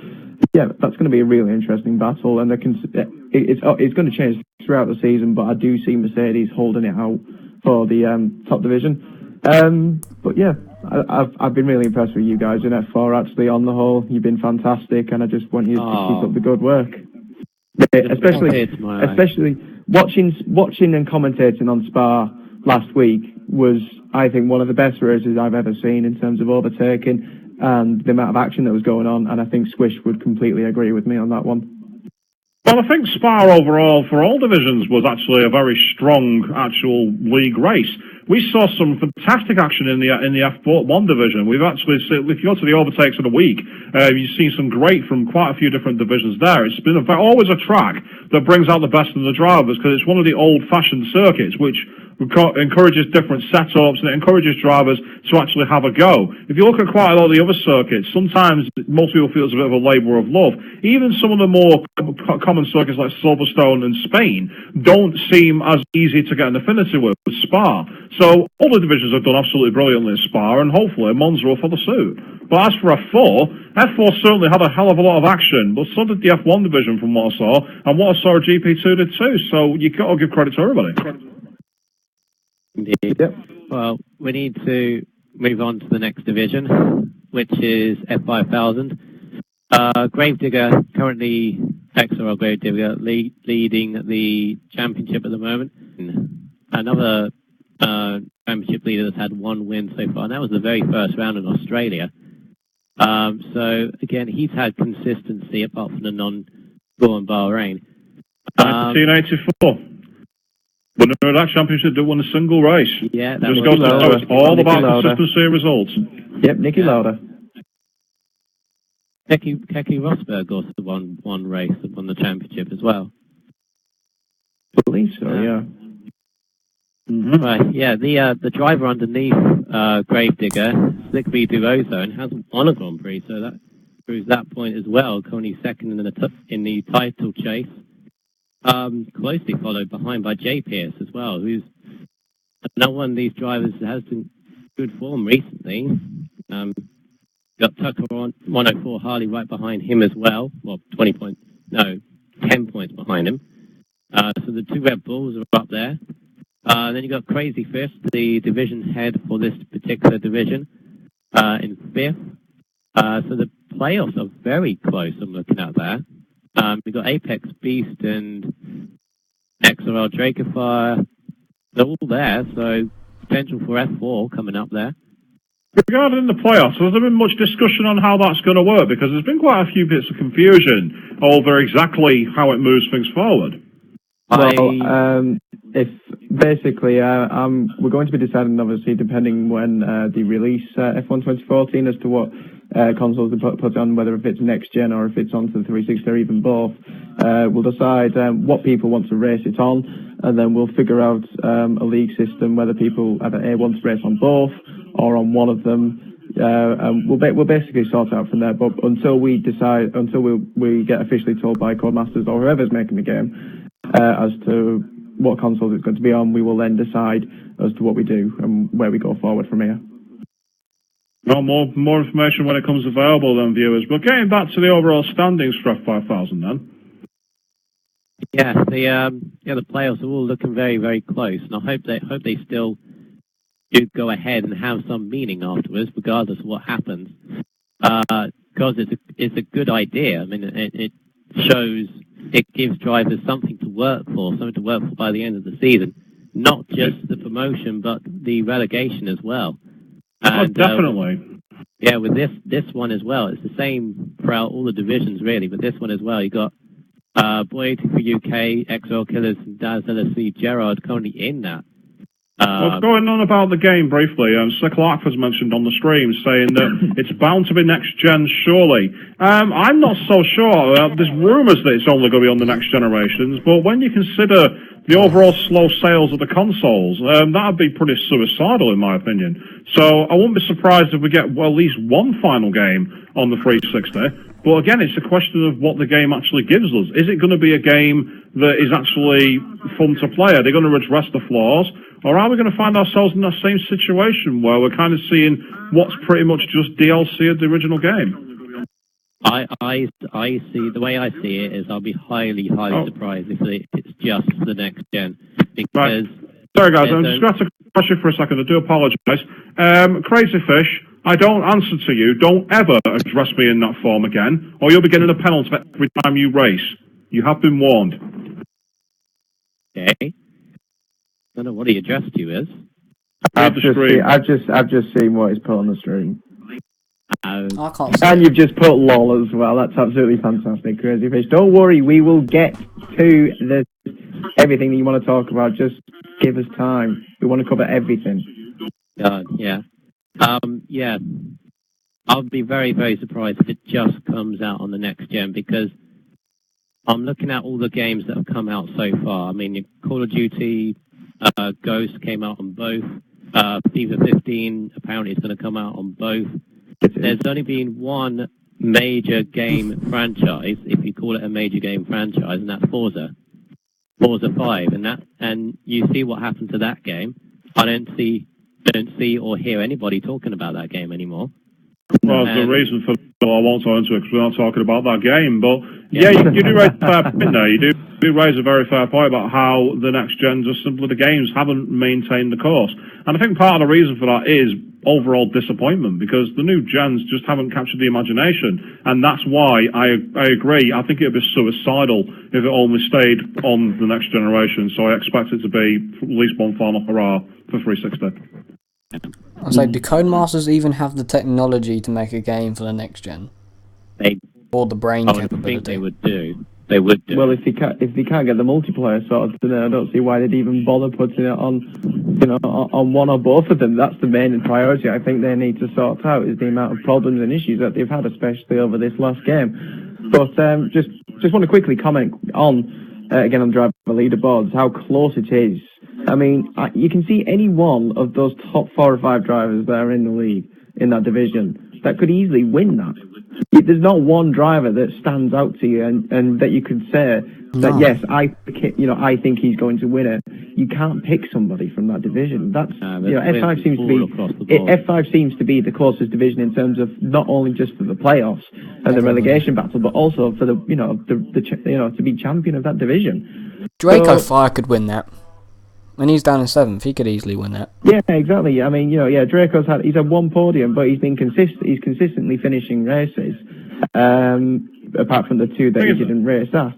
yeah, that's going to be a really interesting battle, and it's going to change throughout the season. But I do see Mercedes holding it out for the top division. But yeah, I've been really impressed with you guys in F4. Actually, on the whole, you've been fantastic, and I just want you to keep up the good work. Especially watching and commentating on Spa last week was, I think, one of the best races I've ever seen in terms of overtaking and the amount of action that was going on, and I think Swish would completely agree with me on that one. Well, I think Spa overall for all divisions was actually a very strong actual league race. We saw some fantastic action in the F1 division. We've actually, if you go to the overtakes of the week, you've seen some great from quite a few different divisions there. It's been always a track that brings out the best in the drivers, because it's one of the old-fashioned circuits which encourages different setups, and it encourages drivers to actually have a go. If you look at quite a lot of the other circuits, sometimes most people feel it's a bit of a labour of love. Even some of the more common circuits like Silverstone and Spain don't seem as easy to get an affinity with Spa. So all the divisions have done absolutely brilliantly at Spa, and hopefully Monza will follow suit. But as for F4 certainly had a hell of a lot of action, but so did the F1 division from what I saw, and what I saw GP2 did too. So you got to give credit to everybody. Indeed. Yep. Well, we need to move on to the next division, which is F5000. Gravedigger, currently XRL Gravedigger, leading the championship at the moment. Another championship leader that's had one win so far, and that was the very first round in Australia. So, again, he's had consistency apart from the non-score in Bahrain. 1984. Winner of that championship didn't win a single race. Yeah, that just goes to show it's all about Lauda. consistency and results. Yep, Nicky Lauda. Keke Rosberg also won one race and won the championship as well. I believe so, yeah. Mm-hmm. Right, yeah, the driver underneath Gravedigger, Slick V Ozone, hasn't won a Grand Prix, so that proves that point as well. Currently second in the title chase, closely followed behind by Jay Pierce as well, who's another one of these drivers that has been good form recently. Got Tucker on 104 Harley right behind him as well. Well, 10 points behind him. So the two Red Bulls are up there. Then you got Crazy Fist, the division head for this particular division, in fifth. So the playoffs are very close, I'm looking at there. We've got Apex Beast and XRL Drakenfire. They're all there, so potential for F4 coming up there. Regarding the playoffs, has there been much discussion on how that's going to work? Because there's been quite a few bits of confusion over exactly how it moves things forward. Well, if basically, we're going to be deciding, obviously, depending when they release F1 2014 as to what consoles they put on, whether if it's next gen or if it's onto the 360 or even both. We'll decide what people want to race it on, and then we'll figure out a league system, whether people either want to race on both or on one of them. And we'll basically sort it out from there. But until we decide, until we get officially told by Codemasters or whoever's making the game as to what console it's going to be on, we will then decide as to what we do and where we go forward from here. Well, more information when it comes available then, viewers. But getting back to the overall standings for F5000 then. Yeah, the playoffs are all looking very, very close, and I hope they still do go ahead and have some meaning afterwards, regardless of what happens. Because it's a good idea. I mean, it shows, it gives drivers something to work for by the end of the season. Not just the promotion, but the relegation as well. And, definitely. With this one as well, it's the same throughout all the divisions really, but this one as well, you got Boy for UK, XL Killers, and Daz LSC Gerard currently in that. What's going on about the game briefly? Slick Lark was mentioned on the stream saying that it's bound to be next gen, surely. I'm not so sure. There's rumours that it's only going to be on the next generations, but when you consider the overall slow sales of the consoles, that would be pretty suicidal in my opinion. So I wouldn't be surprised if we get at least one final game on the 360. But again, it's a question of what the game actually gives us. Is it going to be a game that is actually fun to play? Are they going to address the flaws? Or are we going to find ourselves in that same situation where we're kind of seeing what's pretty much just DLC of the original game? I see, the way I see it is I'll be highly surprised if it's just the next gen. Because right. Sorry guys, I'm just going to have to crush you for a second. I do apologise. Crazy Fish, I don't answer to you. Don't ever address me in that form again, or you'll be getting a penalty every time you race. You have been warned. Okay. I don't know what he addressed you as. I've just seen what he's put on the stream. I can't see. And you've just put LOL as well. That's absolutely fantastic, Crazy Fish. Don't worry, we will get to everything that you want to talk about. Just give us time. We want to cover everything. Yeah. I'll be very, very surprised if it just comes out on the next gen, because I'm looking at all the games that have come out so far. I mean, Call of Duty Ghost came out on both. FIFA 15 apparently is going to come out on both. There's only been one major game franchise, if you call it a major game franchise, and that's Forza 5, and you see what happened to that game. I don't see or hear anybody talking about that game anymore. Well, the reason for I won't go into it because we're not talking about that game, but yeah, you do raise a fair point there. You do You raise a very fair point about how the next gen, just simply the games haven't maintained the course. And I think part of the reason for that is overall disappointment, because the new gens just haven't captured the imagination. And that's why I agree. I think it would be suicidal if it only stayed on the next generation. So I expect it to be at least one final hurrah for 360. I was like, do Codemasters even have the technology to make a game for the next gen? Or the brain capability? I think they would do. They would do. Well, if they can't get the multiplayer sorted, then I don't see why they'd even bother putting it on, on one or both of them. That's the main priority. I think they need to sort out is the amount of problems and issues that they've had, especially over this last game. But just want to quickly comment on again on driver leaderboards how close it is. I mean, you can see any one of those top 4 or 5 drivers that are in the league in that division that could easily win that. There's not one driver that stands out to you and that you could say that yes, I think he's going to win it. You can't pick somebody from that division. That's F5 seems to be the closest division in terms of not only just for the playoffs and the relegation battle, but also for the to be champion of that division. Draco Fire could win that. And he's down in 7th. He could easily win that. Yeah, exactly. I mean, Draco's had 1 podium, but he's been He's consistently finishing races. Apart from the 2 that he didn't race at.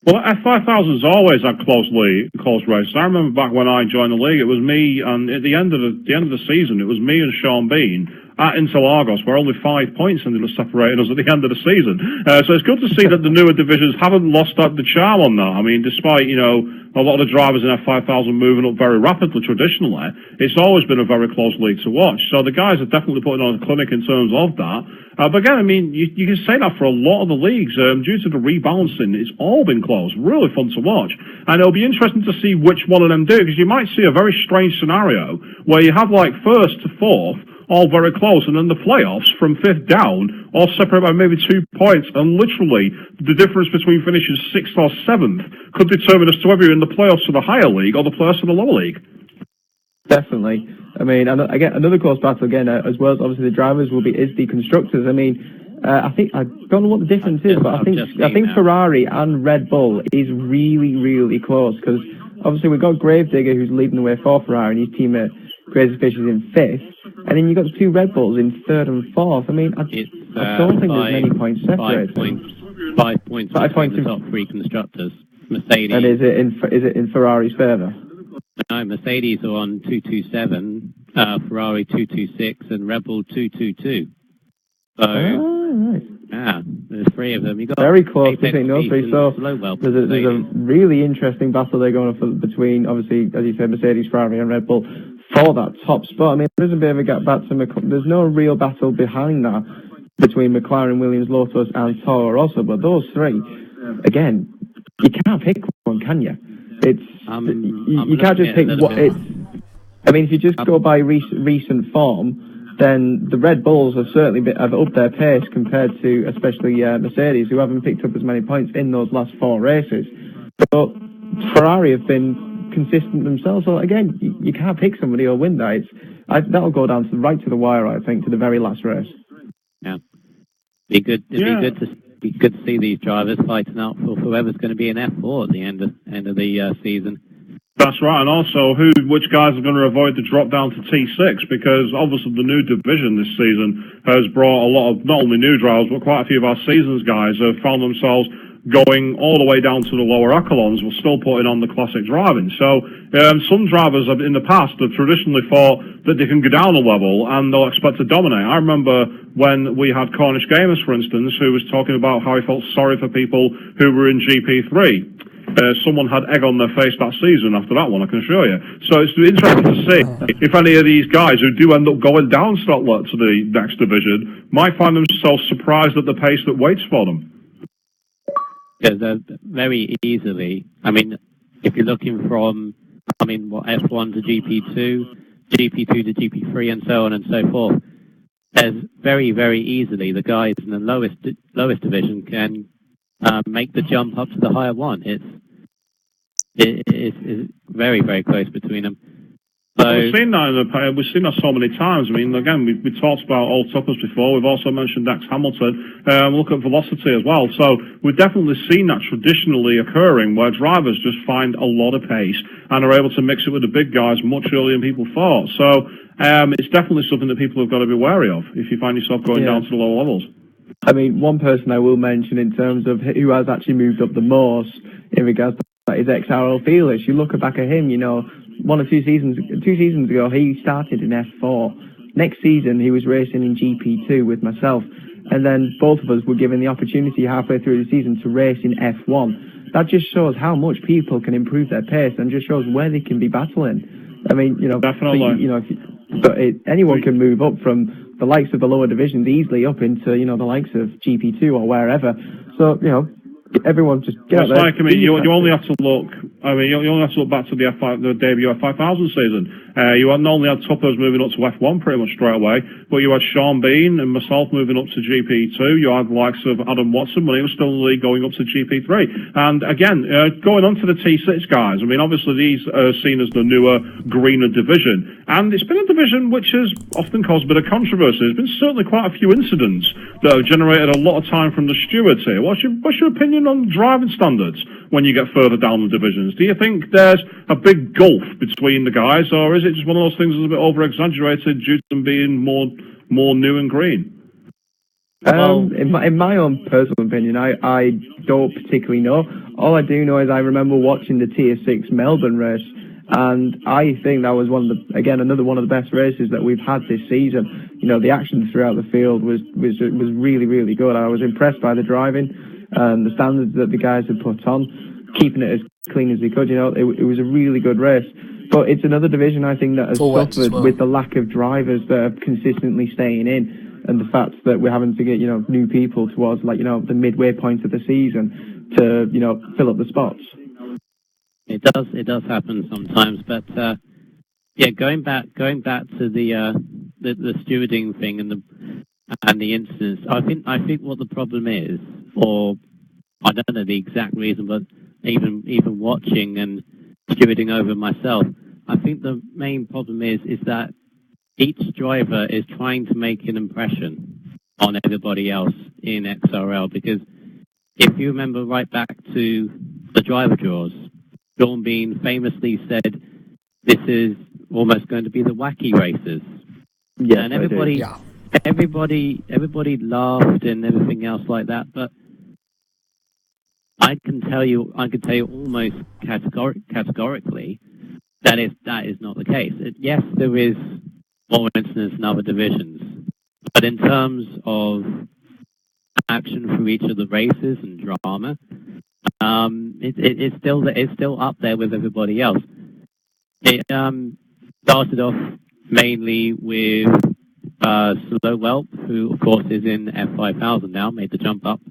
Well, F5000's always had close races. I remember back when I joined the league, it was me, and at the end of the season, it was me and Sean Bean at Interlagos, where only 5 points ended up separating us at the end of the season. So it's good to see that the newer divisions haven't lost the charm on that. I mean, despite, a lot of the drivers in F5000 moving up very rapidly traditionally, it's always been a very close league to watch. So the guys are definitely putting on a clinic in terms of that. But again, I mean, you can say that for a lot of the leagues. Due to the rebalancing, it's all been close. Really fun to watch. And it'll be interesting to see which one of them do, because you might see a very strange scenario where you have like 1st to 4th, all very close, and then the playoffs from 5th down, all separate by maybe 2 points, and literally the difference between finishing 6th or 7th could determine as to whether you're in the playoffs for the higher league or the playoffs for the lower league. Definitely. I mean, and again, another close battle again, as well as obviously the drivers is the constructors. I mean, I don't know what the difference is, but I think Ferrari and Red Bull is really, really close, because obviously we've got Gravedigger who's leading the way for Ferrari, and his teammate Crazy Fish is in 5th. And then you've got the 2 Red Bulls in 3rd and 4th. I mean, I don't think there's many points separated. 5 points between the top 3 constructors. Mercedes. And is it in Ferrari's favour? No, Mercedes are on 227, Ferrari 226, and Red Bull 222. So, right. Yeah, there's 3 of them. You got very close between those 3. So there's a really interesting battle they're going on between, obviously, as you said, Mercedes, Ferrari, and Red Bull for that top spot. I mean, there's a bit of a gap back to there's no real battle behind that between McLaren, Williams, Lotus, and Toro Rosso. But those 3, again, you can't pick one, can you? You can't just pick what it's. I mean, if you just go by recent form, then the Red Bulls have certainly have upped their pace compared to especially Mercedes, who haven't picked up as many points in those last 4 races. But Ferrari have been consistent themselves. So again, you can't pick somebody or win that. That'll go down right to the wire, I think, to the very last race. Yeah, be good to see these drivers fighting out for whoever's going to be in F4 at the end of the season. That's right, and also which guys are going to avoid the drop down to T6, because obviously the new division this season has brought a lot of not only new drivers, but quite a few of our seasons guys have found themselves going all the way down to the lower echelons, but still putting on the classic driving. So some drivers in the past have traditionally thought that they can go down a level and they'll expect to dominate. I remember when we had Cornish Gamers, for instance, who was talking about how he felt sorry for people who were in GP3. Someone had egg on their face that season after that one, I can assure you. So it's interesting to see if any of these guys who do end up going down to the next division might find themselves surprised at the pace that waits for them. Yeah, very easily. I mean, if you're looking from, F1 to GP2, GP2 to GP3, and so on and so forth, there's very, very easily the guys in the lowest division can make the jump up to the higher one. It's very, very close between them. So we've seen that so many times. I mean, again, we talked about old tuppers before. We've also mentioned Dax Hamilton. Look at velocity as well. So we've definitely seen that traditionally occurring, where drivers just find a lot of pace and are able to mix it with the big guys much earlier than people thought. So it's definitely something that people have got to be wary of if you find yourself going down to the lower levels. I mean, one person I will mention in terms of who has actually moved up the most in regards to that is XRL Felix. You look back at him, 2 seasons ago, he started in F4. Next season, he was racing in GP2 with myself. And then both of us were given the opportunity halfway through the season to race in F1. That just shows how much people can improve their pace and just shows where they can be battling. I mean, definitely. Anyone can move up from the likes of the lower divisions easily up into, the likes of GP2 or wherever. So, everyone just get out there. You only have to look. You only have to look back to the debut F5000 season. You not only had Tuppers moving up to F1 pretty much straight away, but you had Sean Bean and myself moving up to GP2. You had the likes of Adam Watson when he was still in the league going up to GP3. And again, going on to the T6 guys. I mean, obviously these are seen as the newer, greener division, and it's been a division which has often caused a bit of controversy. There's been certainly quite a few incidents that have generated a lot of time from the stewards here. What's your opinion on driving standards when you get further down the divisions? Do you think there's a big gulf between the guys, or is it just one of those things that's a bit over-exaggerated due to them being more new and green? In my own personal opinion, I don't particularly know. All I do know is I remember watching the Tier 6 Melbourne race, and I think that was another one of the best races that we've had this season. The action throughout the field was really, really good. I was impressed by the driving and the standards that the guys had put on, keeping it as clean as they could. It was a really good race. But it's another division, I think, that has suffered with the lack of drivers that are consistently staying in, and the fact that we're having to get, new people towards, the midway point of the season to, fill up the spots. It does happen sometimes, but going back to the stewarding thing and the incidents, I think what the problem is, or I don't know the exact reason, but even watching and stewarding over myself, I think the main problem is that each driver is trying to make an impression on everybody else in XRL, because if you remember right back to the driver draws, Sean Bean famously said, "This is almost going to be the wacky races." Yes, and everybody laughed and everything else like that, but I can tell you almost categorically that is not the case. Yes, there is more incidents in other divisions, but in terms of action for each of the races and drama, it's still up there with everybody else. It started off mainly with Slow Whelp, who of course is in F5000 now, made the jump up.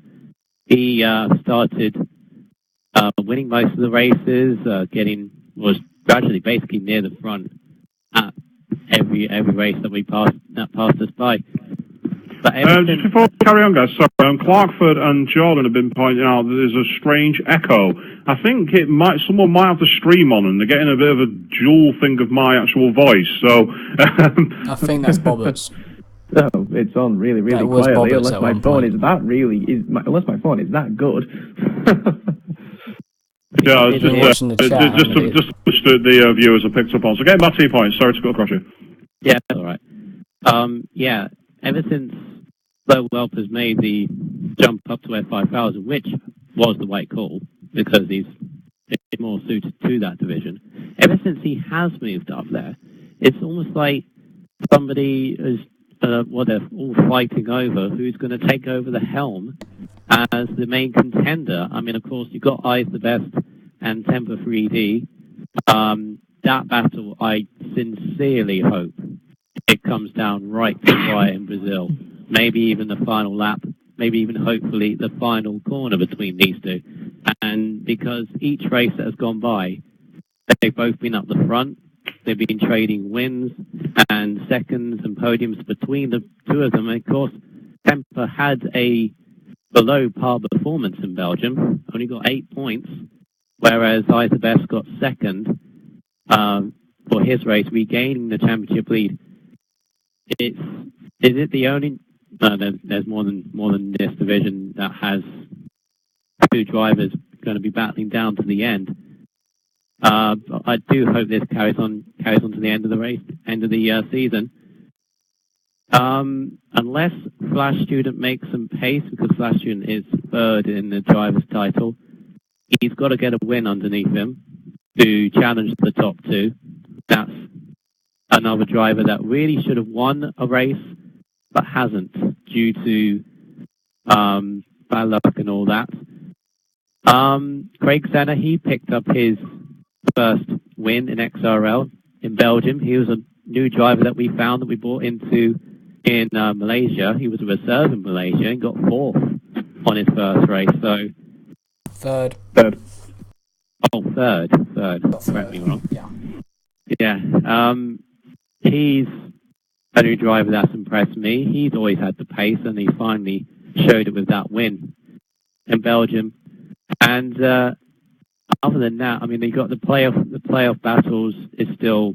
He started winning most of the races, was gradually basically near the front at every race that passed us by. But just before we carry on, guys, sorry, Clarkford and Jordan have been pointing out that there's a strange echo. I think someone might have the stream on and they're getting a bit of a dual thing of my actual voice. So I think that's Bobbert's. No, it's on really, really quietly. Unless my phone is that good. Yeah, it's just the viewers have picked up on. So getting back to your point. Sorry to go across you. Yeah, all right. Ever since Slow Whelp has made the jump up to F5000, which was the right call because he's more suited to that division, ever since he has moved up there, it's almost like somebody is they're all fighting over who's going to take over the helm as the main contender. I mean, of course, you've got Eyes the Best and Temper 3D. That battle, I sincerely hope it comes down right to right in Brazil. Maybe even the final lap, maybe even hopefully the final corner between these two. And because each race that has gone by, they've both been up the front. They've been trading wins and seconds and podiums between the two of them. And of course, Temper had a below par performance in Belgium, only got 8 points, whereas Eyes the Best got second. for his race, regaining the championship lead. Is it the only? No, there's more than this division that has two drivers going to be battling down to the end. I do hope this carries on to the end of the race, end of the season. Unless Flash Student makes some pace, because Flash Student is third in the driver's title, he's got to get a win underneath him to challenge the top two. That's another driver that really should have won a race, but hasn't, due to bad luck and all that. Craig Senna, he picked up his first win in XRL in Belgium. He was a new driver that we found, that we brought into in Malaysia. He was a reserve in Malaysia and got fourth on his first race. So Third. Oh, third. Correct me wrong. Yeah. He's a new driver that's impressed me. He's always had the pace, and he finally showed it with that win in Belgium. And other than that, I mean, they got the playoff battles is still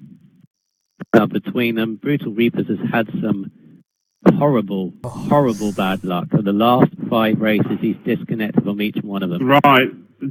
between them. Brutal Reapers has had some horrible bad luck. For the last 5 races, he's disconnected from each one of them. Right.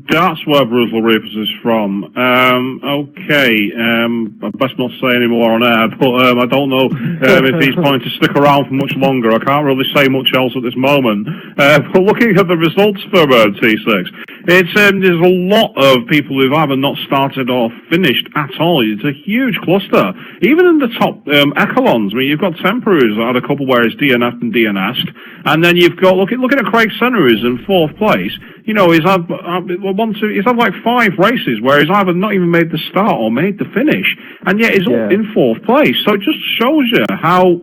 That's where Brutal Reapers is from. Okay. I best not say any more on air, but I don't know if he's going to stick around for much longer. I can't really say much else at this moment. But looking at the results for T6, there's a lot of people who've either not started or finished at all. It's a huge cluster. Even in the top echelons, I mean, you've got Temper, who's had a couple where he's DNF'd and DNS'd, and then you've got, looking at Craig Senna, who's in 4th place. You know, he's had like 5 races where he's either not even made the start or made the finish, and yet he's up in 4th place. So it just shows you how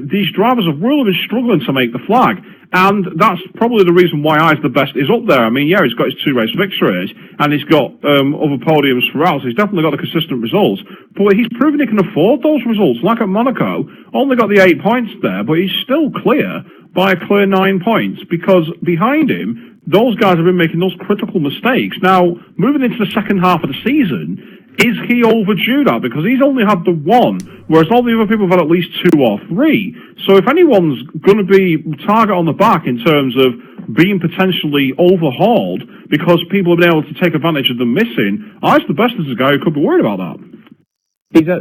these drivers have really been struggling to make the flag. And that's probably the reason why I's the best is up there. I mean, yeah, he's got his 2 race victories, and he's got other podiums throughout, so he's definitely got the consistent results. But he's proven he can afford those results. Like at Monaco, only got the 8 points there, but he's still clear by a clear 9 points, because behind him, those guys have been making those critical mistakes. Now, moving into the second half of the season, is he overdue that? Because he's only had the 1, whereas all the other people have had at least 2 or 3. So if anyone's going to be target on the back in terms of being potentially overhauled because people have been able to take advantage of them missing, I's the best as a guy who could be worried about that.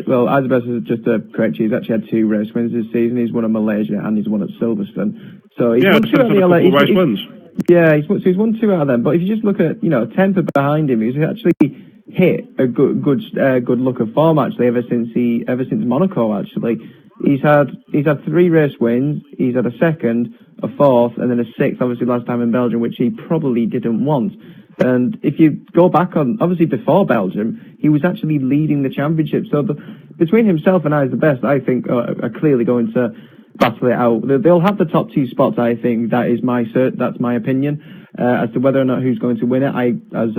Well, I's the best is just to correct you. He's actually had 2 race wins this season. He's won at Malaysia and he's won at Silverstone. So he's won 2 out of the LA. Race wins. Yeah, he's won 2 out of them. But if you just look at, Temper behind him, he's actually hit a good look of form actually ever since Monaco. Actually, he's had 3 race wins. He's had a 2nd, a 4th, and then a 6th. Obviously, last time in Belgium, which he probably didn't want. And if you go back on, obviously before Belgium, he was actually leading the championship. So between himself and I's the best, I think are clearly going to battle it out. They'll have the top 2 spots. I think that's my opinion. As to whether or not who's going to win it, as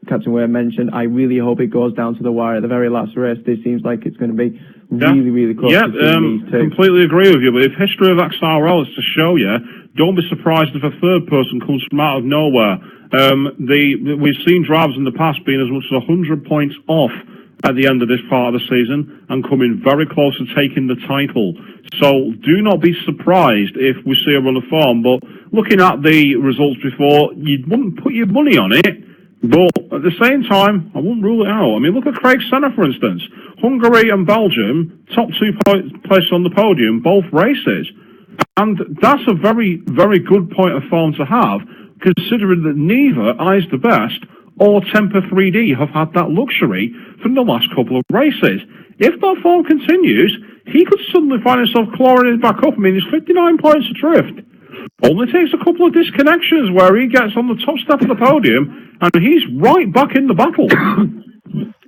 Captain Ware mentioned, I really hope it goes down to the wire at the very last race. This seems like it's going to be really close. Yeah, between these 2. Completely agree with you. But if history of XRL is to show you, don't be surprised if a third person comes from out of nowhere. We've seen drivers in the past being as much as 100 points off at the end of this part of the season and coming very close to taking the title. So do not be surprised if we see a run of form. But looking at the results before, you wouldn't put your money on it. But at the same time, I wouldn't rule it out. I mean, look at Craig Senna, for instance. Hungary and Belgium, top 2 places on the podium, both races. And that's a very, very good point of form to have, considering that neither I's the best or Temper 3D have had that luxury from the last couple of races. If that form continues, he could suddenly find himself clawing it back up. I mean, he's 59 points adrift. Only takes a couple of disconnections where he gets on the top step of the podium, and he's right back in the battle.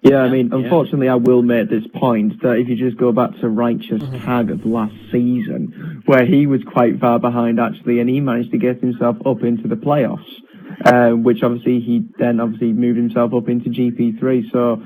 Yeah, I mean, unfortunately, I will make this point that if you just go back to Righteous Tag of last season, where he was quite far behind, actually, and he managed to get himself up into the playoffs, which obviously he then moved himself up into GP3. So,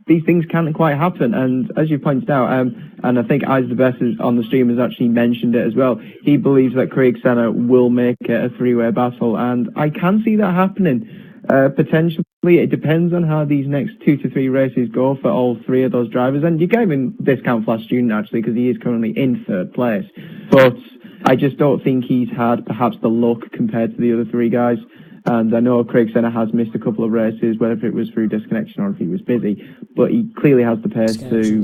these things can't quite happen. And as you pointed out, and I think I's the Best on the stream has actually mentioned it as well, he believes that Craig Senna will make it a 3-way battle, and I can see that happening. Potentially, it depends on how these next 2 to 3 races go for all 3 of those drivers. And you gave him discount for last student, actually, because he is currently in 3rd place. But I just don't think he's had perhaps the luck compared to the other 3 guys. And I know Craig Senna has missed a couple of races, whether it was through disconnection or if he was busy. But he clearly has the pace to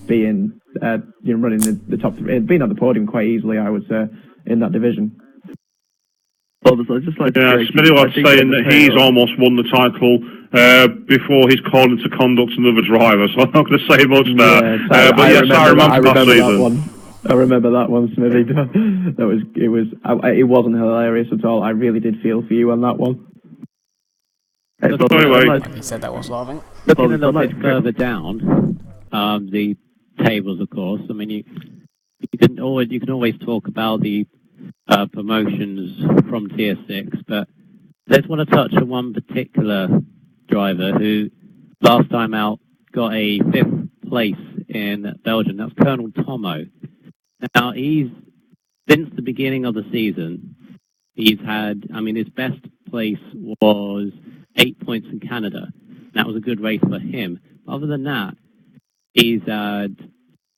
be in, running the top 3, being on the podium quite easily, I would say, in that division. I'd just like Smithy was saying that he's almost won the title before he's called into conduct another driver, so I'm not going to say much there. But yes, I remember that season. I remember that one, Smithy. It wasn't hilarious at all. I really did feel for you on that one. He said that was laughing. Looking a little bit further down, the tables, of course. I mean, you can always talk about the promotions from Tier 6, but I just want to touch on one particular driver who last time out got a 5th place in Belgium. That's Colonel Tomo. Now, since the beginning of the season, he's had, his best place was 8 points in Canada. That was a good race for him. Other than that, he's had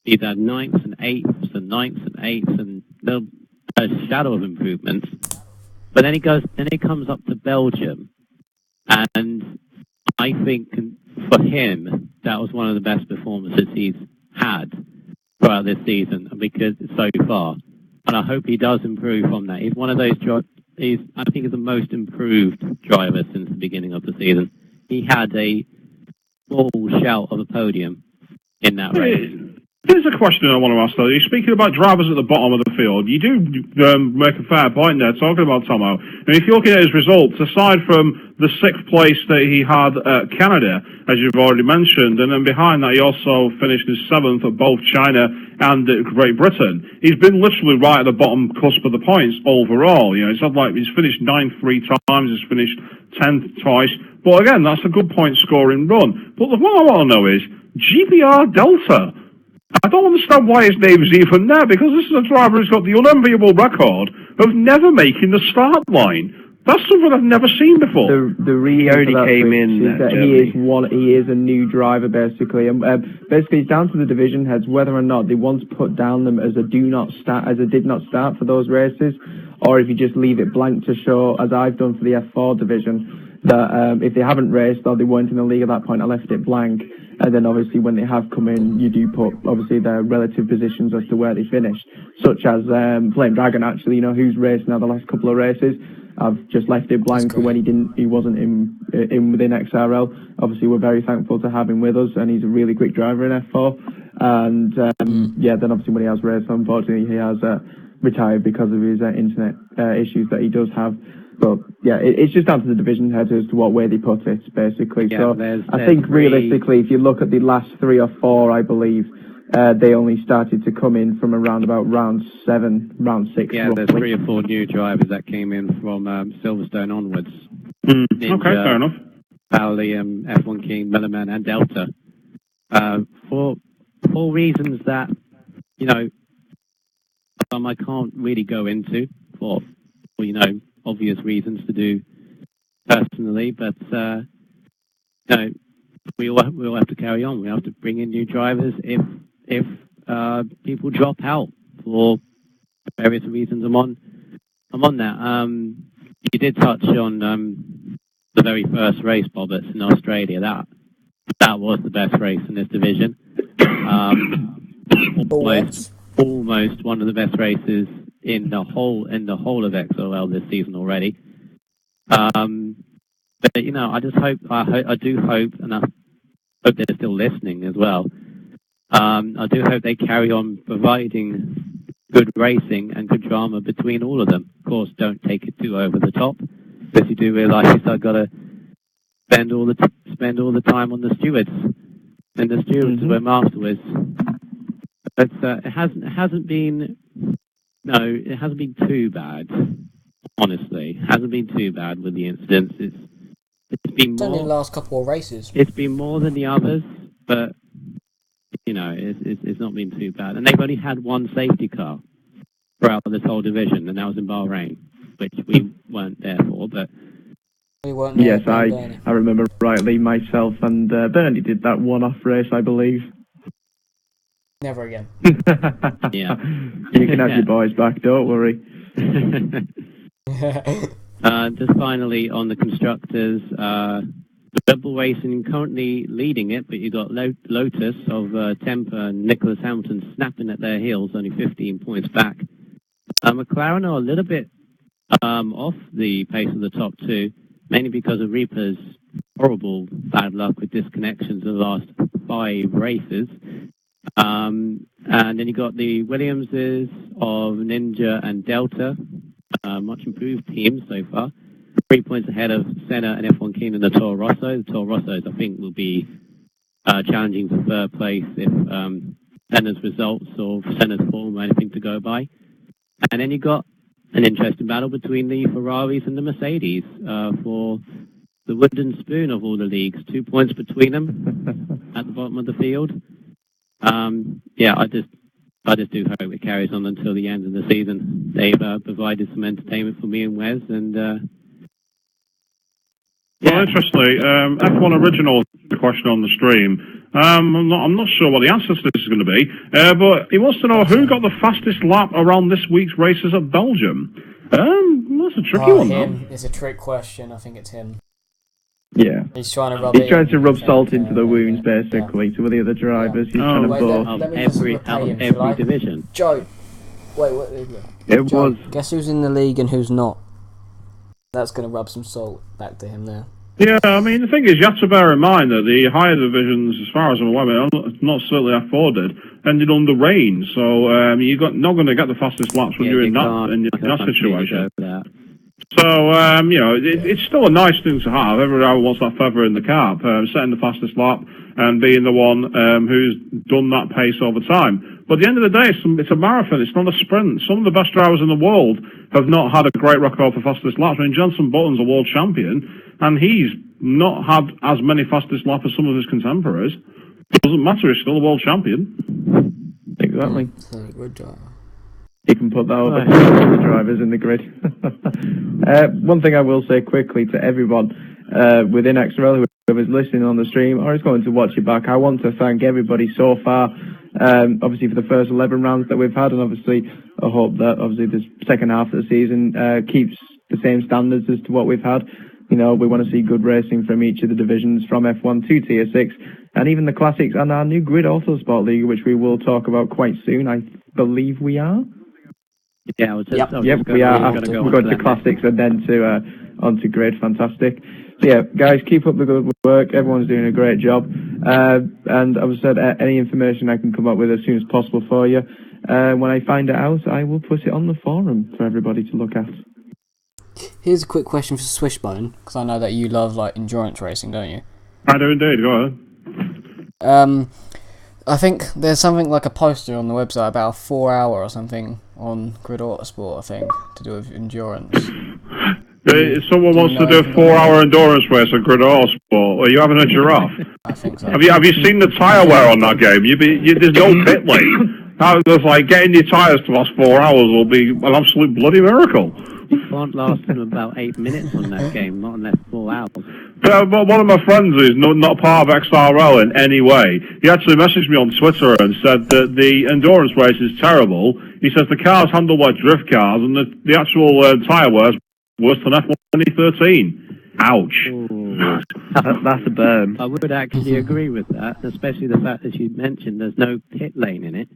9ths and 8ths and 9ths and 8ths and a shadow of improvements. But then he comes up to Belgium, and I think for him that was one of the best performances he's had throughout this season because so far. And I hope he does improve from that. He's one of those I think he's the most improved driver since the beginning of the season. He had a small shout of a podium in that race. Here's a question I want to ask, though. You're speaking about drivers at the bottom of the field. You do make a fair point there, talking about Tomo. And if you're looking at his results, aside from the 6th place that he had at Canada, as you've already mentioned, and then behind that he also finished his 7th at both China and Great Britain, he's been literally right at the bottom cusp of the points overall. He's finished 9th 3 times, he's finished 10th twice. But again, that's a good point scoring run. But what I want to know is, GPR Delta. I don't understand why his name is even there, because this is a driver who's got the unenviable record of never making the start line. That's something I've never seen before. The reason he came in is that he is a new driver, basically, and basically it's down to the division heads whether or not they want to put down them as a did not start for those races, or if you just leave it blank to show, as I've done for the F4 division, that if they haven't raced or they weren't in the league at that point, I left it blank. And then obviously when they have come in, you do put obviously their relative positions as to where they finished, such as Flame Dragon, actually, who's raced now the last couple of races. I've just left it blank for when he wasn't in within XRL. Obviously we're very thankful to have him with us, and he's a really quick driver in F4. And then obviously when he has raced, unfortunately he has retired because of his internet issues that he does have. But yeah, it's just down to the division heads as to what way they put it, basically. Yeah, so I think realistically, if you look at the last 3 or 4, I believe, they only started to come in from around about round 7, round 6. Yeah, roughly. There's 3 or 4 new drivers that came in from Silverstone onwards. Okay, fair enough. Pauli, F1 King, Millerman, and Delta. For reasons that, I can't really go into for obvious reasons to do personally, but we all have to carry on. We have to bring in new drivers if people drop out for various reasons. I'm on that. You did touch on the very first race, Bobbits, in Australia. That was the best race in this division. Almost one of the best races in the whole of XRL this season already. But I just hope, I do hope, and I hope they're still listening as well. I do hope they carry on providing good racing and good drama between all of them. Of course, don't take it too over the top, because you do realise you still got to spend all the time on the stewards, and the stewards swim afterwards. But it hasn't been too bad, honestly. It hasn't been too bad with the incidents. It's been more. Only the last couple of races. It's been more than the others, but it's not been too bad. And they've only had one safety car throughout this whole division, and that was in Bahrain, which we weren't there for. But We weren't there. Yes, I remember rightly myself and Bernie did that one-off race, I believe. Never again. Yeah. You can have your boys back, don't worry. Just finally on the constructors, Red Bull Racing currently leading it, but you got Lotus of Temper and Nicholas Hamilton snapping at their heels, only 15 points back. McLaren are a little bit off the pace of the top two, mainly because of Reaper's horrible bad luck with disconnections in the last 5 races. And then you got the Williamses of Ninja and Delta, much improved teams so far. 3 points ahead of Senna and F1 King and the Toro Rosso. The Toro Rossos, I think, will be challenging for third place if Senna's results or Senna's form or anything to go by. And then you got an interesting battle between the Ferraris and the Mercedes for the wooden spoon of all the leagues. 2 points between them at the bottom of the field. Yeah, I just do hope it carries on until the end of the season. They've provided some entertainment for me and Wes, and well, interestingly, F1 Original the question on the stream. I'm not sure what the answer to this is going to be, but he wants to know who got the fastest lap around this week's races at Belgium. That's a tricky one. Him. It's a trick question. I think it's him. Yeah. He's trying to rub. He's trying to rub salt into the wounds, basically, to the other drivers. He's trying to out of every division. Joe, wait, Guess who's in the league and who's not? That's going to rub some salt back to him there. Yeah, I mean, the thing is, you have to bear in mind that the higher divisions, as far as I'm aware, not certainly afforded, ended under rain, so you're not going to get the fastest laps when you're in that situation. So, it's still a nice thing to have. Every driver wants that feather in the cap, setting the fastest lap and being the one who's done that pace over time. But at the end of the day, it's a marathon. It's not a sprint. Some of the best drivers in the world have not had a great record for fastest laps. I mean, Jenson Button's a world champion, and he's not had as many fastest laps as some of his contemporaries. It doesn't matter. He's still a world champion. Exactly. Good job. You can put that over the drivers in the grid. One thing I will say quickly to everyone within XRL who is listening on the stream or is going to watch it back, I want to thank everybody so far, obviously for the first 11 rounds that we've had, and obviously I hope that obviously the second half of the season keeps the same standards as to what we've had. You know, we want to see good racing from each of the divisions, from F1 to Tier 6, and even the Classics and our new Grid Autosport League, which we will talk about quite soon. I believe we are. Yeah, we are. We're going to Classics and then to onto Grid. Fantastic. So yeah, guys, keep up the good work. Everyone's doing a great job. And as I said, any information I can come up with as soon as possible for you. When I find it out, I will put it on the forum for everybody to look at. Here's a quick question for Swishbone, because I know that you love like endurance racing, don't you? I do indeed. Go ahead. I think there's something like a poster on the website about a 4-hour or something on Grid Autosport, I think, to do with endurance. If someone wants to do a 4-hour endurance race on Grid Autosport, are you having a giraffe? I think so. Have you seen the tyre wear on that game? There's no pit lane. There's like getting your tyres to last 4 hours will be an absolute bloody miracle. You can't last them about 8 minutes on that game, not unless 4 hours. But one of my friends is not part of XRL in any way. He actually messaged me on Twitter and said that the endurance race is terrible. He says the cars handle like drift cars, and the actual tyre wear is worse than F1 2013. Ouch. That's a burn. I would actually agree with that, especially the fact that you mentioned there's no pit lane in it.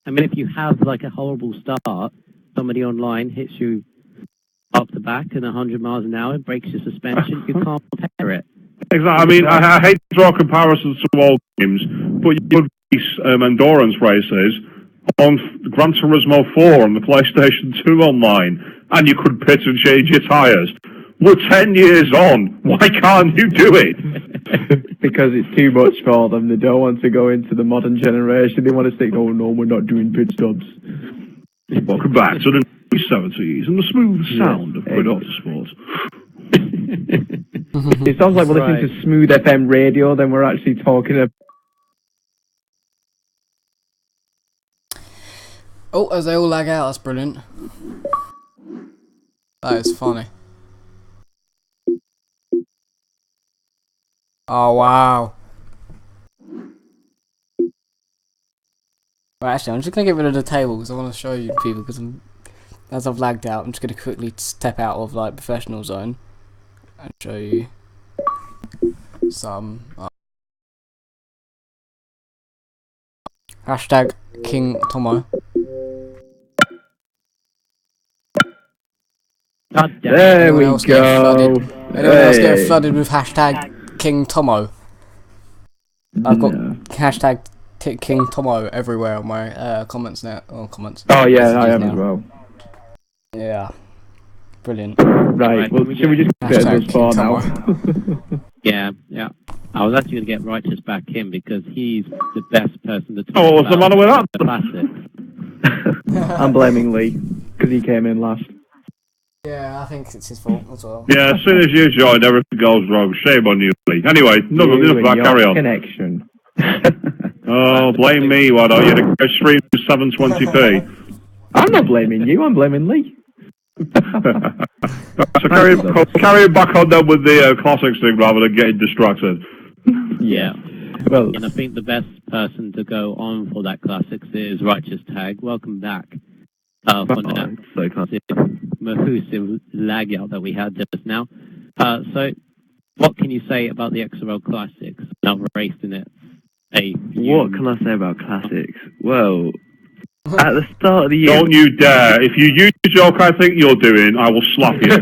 I mean, if you have like a horrible start, somebody online hits you up the back and 100 miles an hour, breaks your suspension, you can't repair it. Exactly. I mean, I hate to draw comparisons to old games, but you could race endurance races on Gran Turismo 4 on the PlayStation 2 online, and you could pit and change your tyres. We're 10 years on. Why can't you do it? Because it's too much for them. They don't want to go into the modern generation. They want to say, oh no, we're not doing pit stops. Welcome back to the 70s and the smooth sound of Grid Autosport. It sounds like we're listening to Smooth FM radio, then we're actually talking about... Oh, as they all lag out, that's brilliant. That is funny. Oh wow. Right, actually, I'm just gonna get rid of the table because I want to show you people. Because as I've lagged out, I'm just gonna quickly step out of like professional zone and show you some. Hashtag King Tomo. God damn it. There Anyone we else get go. flooded? Anyone else get Hey. flooded with hashtag King Tomo? I've got No. hashtag King Tomo everywhere on my comments now. Comments. Oh yeah, I messages am now. as well. Yeah, brilliant. Right. Well, should we just get Hashtag those four King now? Yeah. I was actually going to get Righteous back in because he's the best person to talk Oh, what's the about matter with that? the classics. I'm blaming Lee because he came in last. Yeah, I think it's his fault as well. Yeah, as soon as you joined, everything goes wrong. Shame on you, Lee. Anyway, enough You of and that. your Carry on. connection. Oh, blame me, why don't you? The stream to 720p. I'm not blaming you. I'm blaming Lee. So carry back on then with the classics thing rather than getting distracted. Yeah. Well, And I think the best person to go on for that classics is Righteous Tag. Welcome back. For that so kind. massive lag out that we had just now. So, what can you say about the XRL Classics? I've raced in it. What can I say about classics? Well, at the start of the year... Don't you dare. If you use the joke I think you're doing, I will slap you.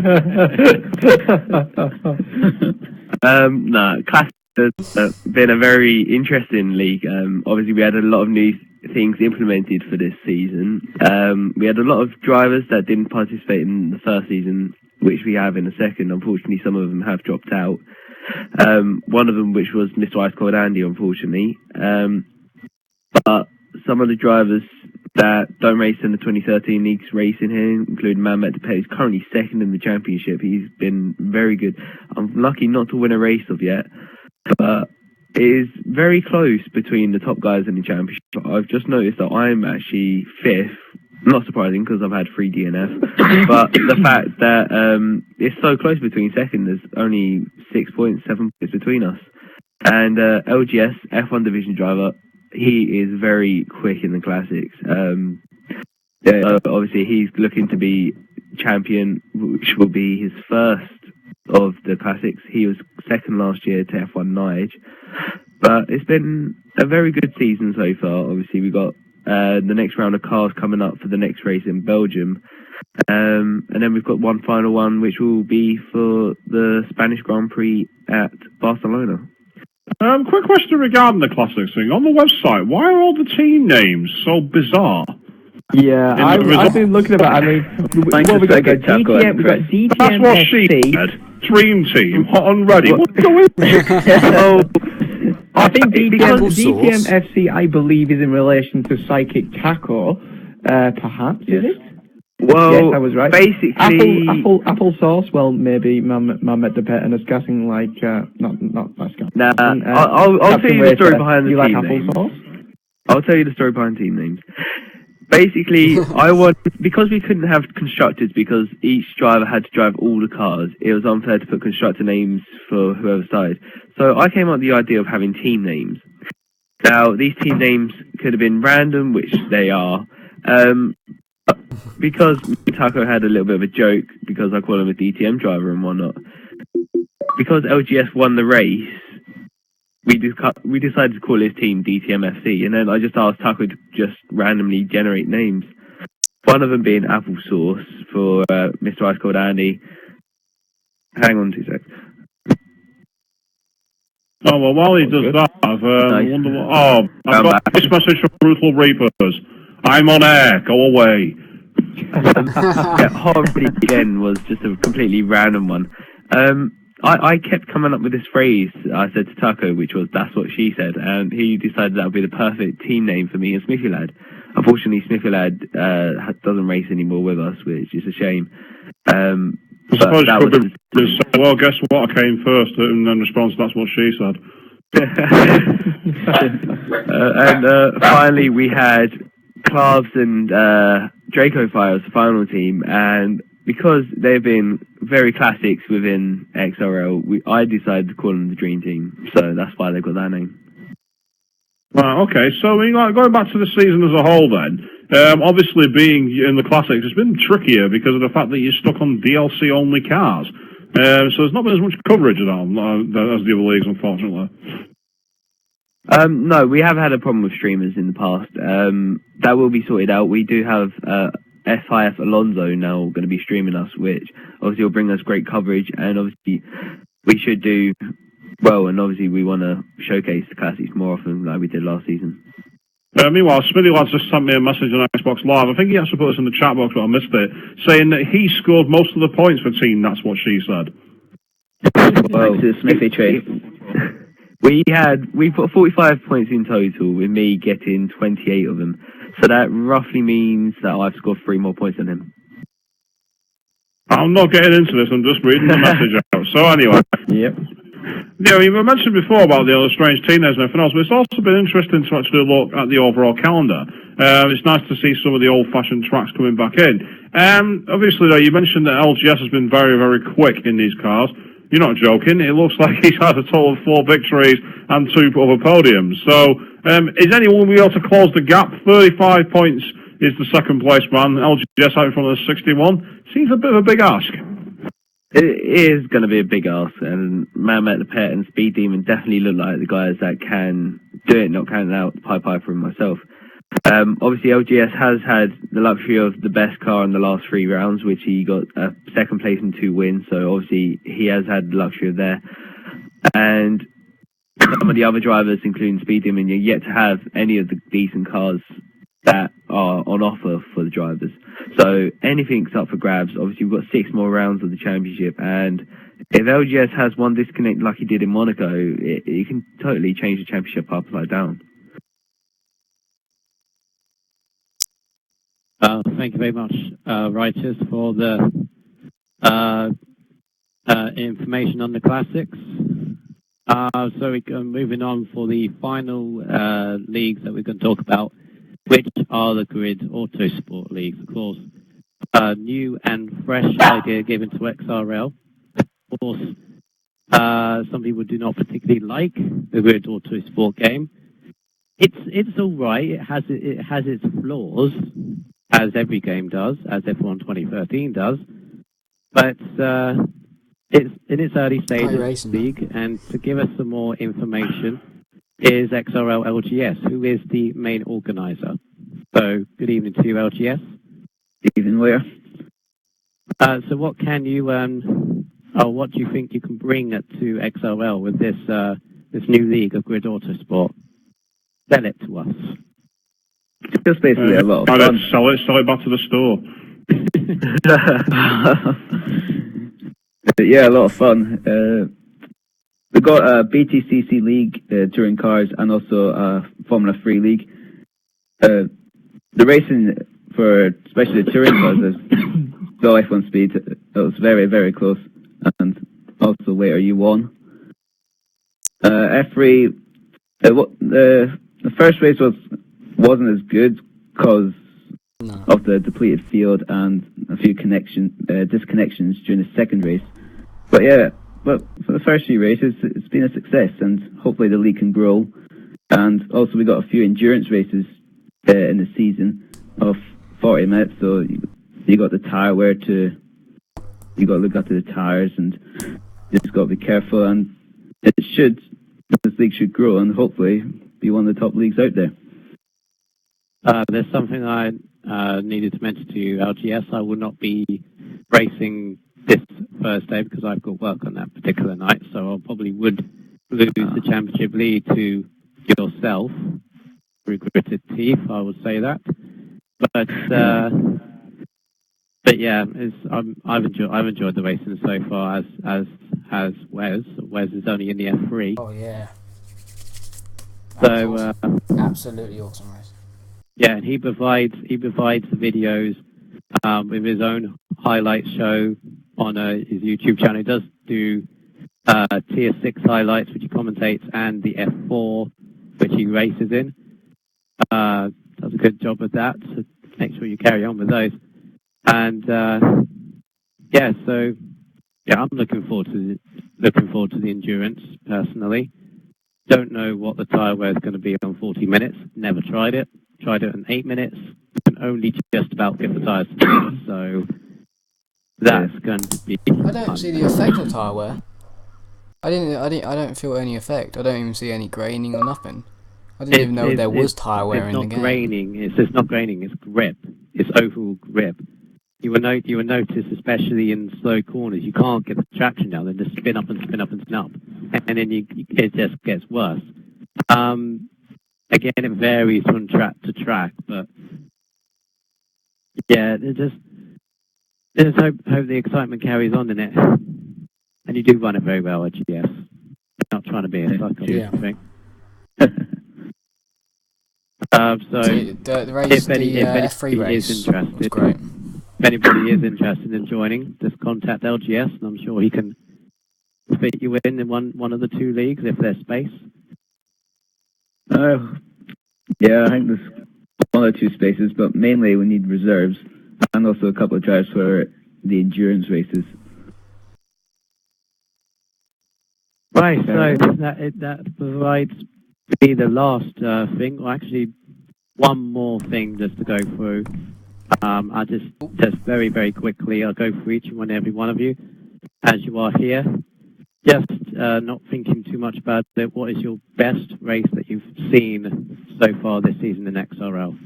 No, classics has been a very interesting league. Obviously, we had a lot of new things implemented for this season. We had a lot of drivers that didn't participate in the first season, which we have in the second. Unfortunately, some of them have dropped out. One of them, which was Mr. Ice Cold Andy, unfortunately. But some of the drivers that don't race in the 2013 leagues racing here, including Mamet Depay, is currently second in the championship. He's been very good. I'm lucky not to win a race of yet, but it is very close between the top guys in the championship. I've just noticed that I'm actually fifth. Not surprising because I've had 3 DNF, but the fact that it's so close between second, there's only 6 points, 7 points between us. And LGS, F1 division driver, he is very quick in the classics. Obviously, he's looking to be champion, which will be his first of the classics. He was second last year to F1 Nige. But it's been a very good season so far. Obviously, we got the next round of cars coming up for the next race in Belgium. And then we've got one final one, which will be for the Spanish Grand Prix at Barcelona. Quick question regarding the classics thing. On the website, why are all the team names so bizarre? yeah, I've been looking about. I mean, what we got? DTM, we got DTM. That's what she said. Dream Team, hot and ready. What's going on? I think DTM Source. FC, I believe, is in relation to Psychic Taco, perhaps, is it? Well, Yes, I was right. basically... Apple sauce, well, maybe Mamet de Pet and it's guessing like, not Pascal. Nah, I'll tell you the story behind the you like team apple names. sauce? I'll tell you the story behind team names. Basically, because we couldn't have constructors because each driver had to drive all the cars, it was unfair to put constructor names for whoever side. So I came up with the idea of having team names. Now, these team names could have been random, which they are. Because Taco had a little bit of a joke, because I call him a DTM driver and whatnot. Because LGS won the race, we decided to call his team DTM FC, and then I just asked Taco to just randomly generate names. One of them being Applesauce for Mr. Ice Cold Andy. Hang on 2 seconds. Oh, well, while he does that, I've got this message from Brutal Reapers. I'm on air, go away. Horribly again was just a completely random one. I kept coming up with this phrase I said to Taco, which was, that's what she said, and he decided that would be the perfect team name for me and Smithy Lad. Unfortunately, Smithy Lad doesn't race anymore with us, which is a shame. I suppose you could be say, well, guess what, I came first, and in response, that's what she said. And finally, we had Clavs and Draco Fire as the final team, and because they've been very classics within XRL, I decided to call them the Dream Team, so that's why they got that name. Right, okay, so going back to the season as a whole then, obviously being in the Classics, it's been trickier because of the fact that you're stuck on DLC-only cars. So there's not been as much coverage of that as the other leagues, unfortunately. No, we have had a problem with streamers in the past. That will be sorted out. We do have FIF Alonso now going to be streaming us, which obviously will bring us great coverage, and obviously we should do well, and obviously we want to showcase the classics more often like we did last season. Meanwhile, Smithy Lads just sent me a message on Xbox Live. I think he actually put this in the chat box, but I missed it, saying that he scored most of the points for Team That's What She Said. Well, to the Smithy trade. We put 45 points in total, with me getting 28 of them. So that roughly means that I've scored 3 more points than him. I'm not getting into this, I'm just reading the message out. So anyway. Yep. Yeah, we mentioned before about the other strange teenagers and everything else, but it's also been interesting to actually look at the overall calendar. It's nice to see some of the old-fashioned tracks coming back in. Obviously, though, you mentioned that LGS has been very, very quick in these cars. You're not joking. It looks like he's had a total of 4 victories and 2 other podiums. So, is anyone be able to close the gap? 35 points is the second place man. LGS out in front of the 61. Seems a bit of a big ask. It is going to be a big ask, and Mamet the Pet and Speed Demon definitely look like the guys that can do it, not counting out Pied Piper and myself. Obviously, LGS has had the luxury of the best car in the last 3 rounds, which he got a second place and 2 wins, so obviously he has had the luxury of there. And some of the other drivers, including Speed Demon, you're yet to have any of the decent cars that are on offer for the drivers. So anything's up for grabs. Obviously, we've got 6 more rounds of the championship, and if LGS has one disconnect like he did in Monaco, it can totally change the championship upside down. Thank you very much, writers, for the information on the classics. So we're moving on for the final leagues that we're going to talk about, which are the Grid Autosport leagues. Of course, new and fresh idea given to XRL. Of course, some people do not particularly like the Grid Autosport game. It's all right. It has its flaws, as every game does, as F1 2013 does. But it's in its early stages of the league, and to give us some more information is XRL LGS, who is the main organizer. So, good evening to you, LGS. Good evening, Leah. So what can you, or what do you think you can bring to XRL with this new league of Grid Autosport? Sell it to us. Just basically a lot of fun. Sell it back to the store. Yeah, a lot of fun. We've got a BTCC league, touring cars, and also a Formula 3 league. The racing for especially the touring cars is go F1 speed. It was very, very close, and also later you won. F3, the first race wasn't as good because of the depleted field and a few disconnections during the second race. But yeah, but for the first few races, it's been a success, and hopefully the league can grow. And also we got a few endurance races in the season of 40 minutes, so you got the tire wear you got to look after the tires, and you just got to be careful. And this league should grow and hopefully be one of the top leagues out there. There's something I needed to mention to you, LGS. I will not be racing this Thursday because I've got work on that particular night, so I probably would lose the championship lead to yourself. Regretted teeth, I would say that. But yeah, I've enjoyed the racing so far, as has Wes. Wes is only in the F3. Oh yeah. So awesome. Absolutely awesome race. Yeah, and he provides the videos with his own highlight show on his YouTube channel. He does do Tier 6 highlights, which he commentates, and the F4, which he races in. Does a good job of that, so make sure you carry on with those. And Yeah, so yeah, I'm looking forward to the endurance personally. Don't know what the tyre wear is going to be on 40 minutes. Never tried it. Tried it in 8 minutes. Can only just about get the tyres to do. So that's going to be. I don't see the effect of tyre wear. I don't feel any effect. I don't even see any graining or nothing. I didn't even know there was tyre wear in the game. It's not graining. It's grip. It's overall grip. You will notice, especially in slow corners, you can't get the traction down. They just spin up and spin up and spin up, and then it just gets worse. Again, it varies from track to track, but yeah, just hope the excitement carries on in it, and you do run it very well at GS. Not trying to be a sucker, Yeah. I think. So the race, if the F3 race is interested, was great. if anybody is interested in joining, just contact LGS, and I'm sure he can fit you in one of the two leagues if there's space. Yeah, I think there's one or two spaces, but mainly we need reserves and also a couple of drives for the endurance races. Right, so that provides me the last thing, or actually one more thing just to go through. I just very, very quickly, I'll go through each and every one of you as you are here. Just not thinking too much about it, what is your best race that you've seen so far this season in XRL?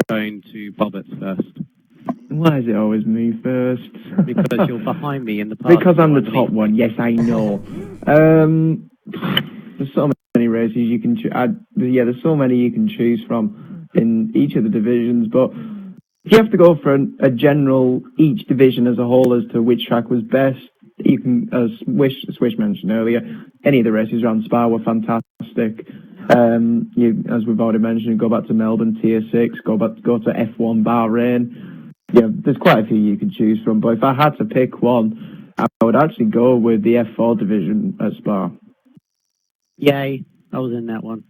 Going to Bobbits first. Why is it always me first? Because you're behind me in the past. Because I'm the top one, yes, I know. There's so many races you can choose. There's so many you can choose from in each of the divisions, but if you have to go for a general, each division as a whole as to which track was best, you can, as Swish mentioned earlier, any of the races around Spa were fantastic. As we've already mentioned, go back to Melbourne Tier 6, go to F1 Bahrain. Yeah, there's quite a few you can choose from, but if I had to pick one, I would actually go with the F4 division at Spa. Yay, I was in that one.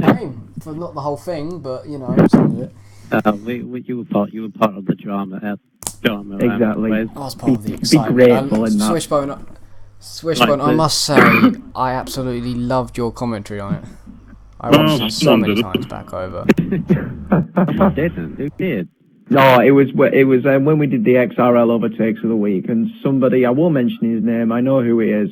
Same. For not the whole thing, but some of it. You were part of the drama. Exactly. I was part of the excitement. Be grateful in that. Swishbone, I must say, I absolutely loved your commentary on it. I watched it so many times back over. Who did? No, it was when we did the XRL overtakes of the week, and somebody, I won't mention his name, I know who he is.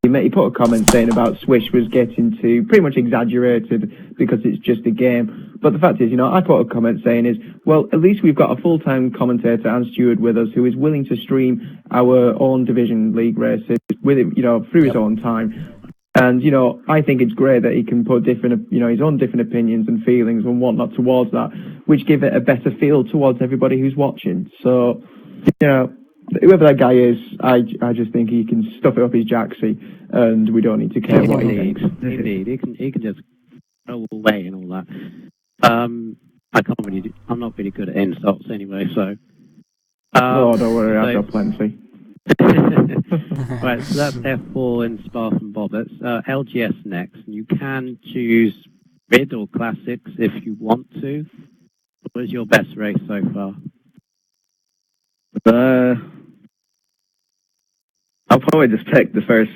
He put a comment saying about Swish was getting too pretty much exaggerated because it's just a game. But the fact is, I put a comment saying well, at least we've got a full-time commentator and steward with us who is willing to stream our own division league races with him, through his own time. And, I think it's great that he can put different, his own different opinions and feelings and whatnot towards that, which give it a better feel towards everybody who's watching. So, whoever that guy is, I just think he can stuff it up his jacksie, and we don't need to care what he thinks. Indeed, he can just go away and all that. I'm not really good at insults anyway, so. Don't worry, I've got plenty. Right, so that's F4 in Spa and Bobbits. LGS next. You can choose Grid or Classics if you want to. What is your best race so far? I'll probably just pick the first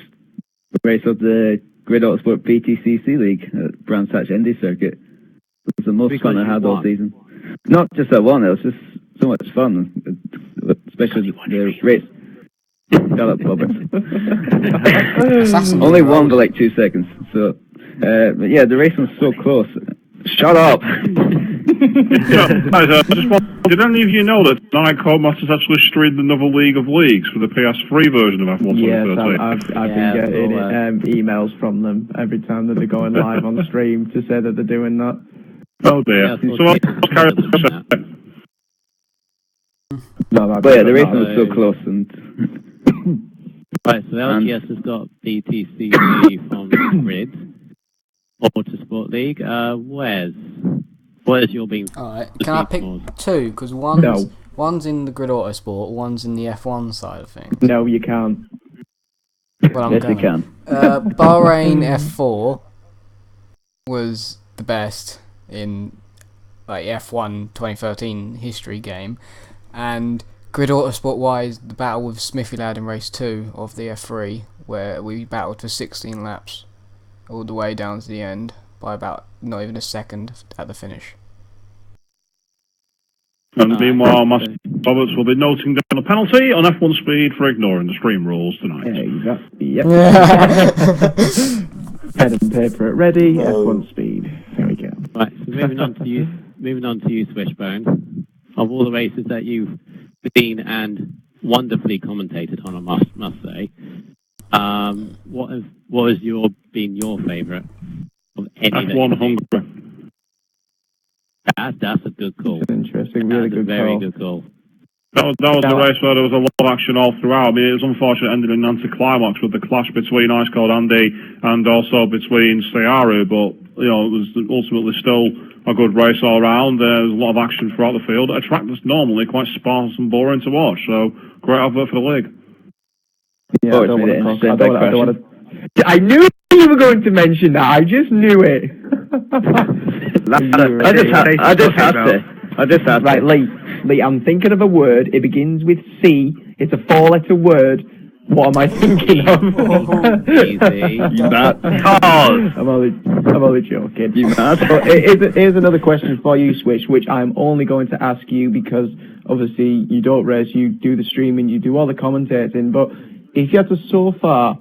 race of the Grid Autosport BTCC League at Brands Hatch Indy Circuit. It was the most fun I had all season. Not just that one, it was just so much fun, especially the race. Shut up, Robert. Only won by like 2 seconds. So, but yeah, the race was so close. Shut up. Did any of you know that Nike Codemasters actually streamed another League of Leagues for the PS3 version of F1 Yes, 2013? I've been getting emails from them every time that they're going live on stream to say that they're doing that. Oh dear. But yeah, the race was so close and. Right, so LGS has got BTCC from Grid, Autosport League. Where's your beam? Alright, can I pick two? Because one's in the Grid Autosport, one's in the F1 side of things. No, you can't. Well, yes, you can. Bahrain F4 was the best in F1 2013 history game, and Grid Autosport wise, the battle with Smithy Lad in race 2 of the F3, where we battled for 16 laps all the way down to the end by about not even a second at the finish. And meanwhile, Master Roberts will be noting down a penalty on F1 speed for ignoring the stream rules tonight. Exactly. Yep. Pen and paper at ready. F1 speed. There we go. Right. So moving on to you, Swishbone. Of all the races that you've seen and wonderfully commentated on, I must say, what has been your favourite of any? F1 Hungary. That's a good call. That's interesting. Really good call. Very good call. That was the race where there was a lot of action all throughout. I mean, it was unfortunate it ended in an anticlimax with the clash between Ice Cold Andy and also between Searu, but, you know, it was ultimately still a good race all round. There was a lot of action throughout the field. A track that's normally quite sparse and boring to watch, so great advert for the league. Yeah, I knew you were going to mention that. I just knew it. I just had to. Right, Lee, I'm thinking of a word. It begins with C. It's a 4-letter word. What am I thinking of? Easy. I'm only joking. But here's another question for you, Switch, which I'm only going to ask you because obviously you don't race, you do the streaming, you do all the commentating. But if you had to so far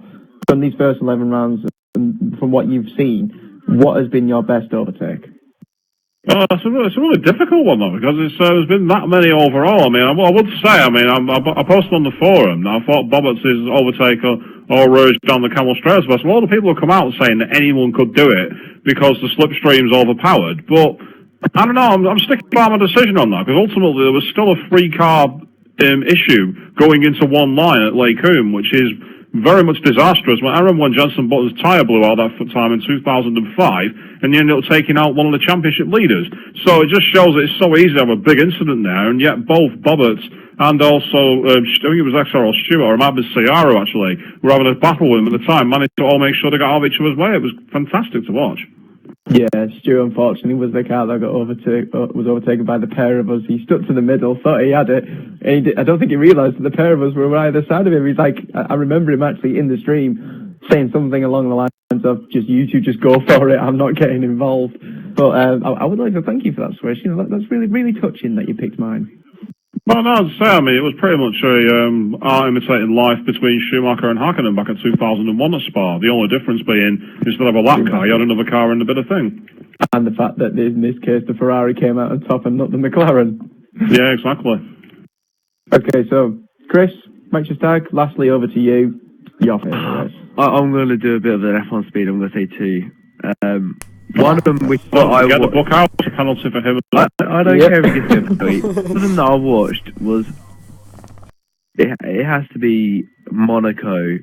from these first 11 rounds, from what you've seen, what has been your best overtake? It's a really difficult one, though, because there's been that many overall. I mean, I would say, I posted on the forum, I thought Bobbitt's overtake or Rouge down the Camel Straight bus. A lot of people have come out saying that anyone could do it because the slipstream's overpowered. But, I don't know, I'm sticking by my decision on that, because ultimately there was still a free-car issue going into one line at Lake Coombe, which is very much disastrous. I remember when Jenson Button's tyre blew out that time in 2005, and he ended up taking out one of the championship leaders. So it just shows that it's so easy to have a big incident there, and yet both Bobbitt and also, I think it was XRL Stewart, or it might be Ciaro actually, were having a battle with him at the time, managed to all make sure they got out of each other's way. It was fantastic to watch. Yeah, Stu unfortunately was the car that got was overtaken by the pair of us. He stuck to the middle, thought he had it, and I don't think he realised that the pair of us were on either side of him. He's like, I remember him actually in the stream saying something along the lines of, you two just go for it, I'm not getting involved. But I would like to thank you for that, Swish. You know, that's really, really touching that you picked mine. Well, no, I'd say, I mean, it was pretty much art imitating life between Schumacher and Hakkinen back in 2001 at Spa. The only difference being, instead of a lap car, you had another car in the bit of thing. And the fact that in this case, the Ferrari came out on top and not the McLaren. Yeah, exactly. Okay, so, Chris, Manchester Tag, lastly over to you. Your favourite race. I'm going to do a bit of an F1 speed. I'm going to say 2. One of them we thought I get the book out, it's a penalty for him. I don't care if he gets a penalty. One of them that I watched was it has to be Monaco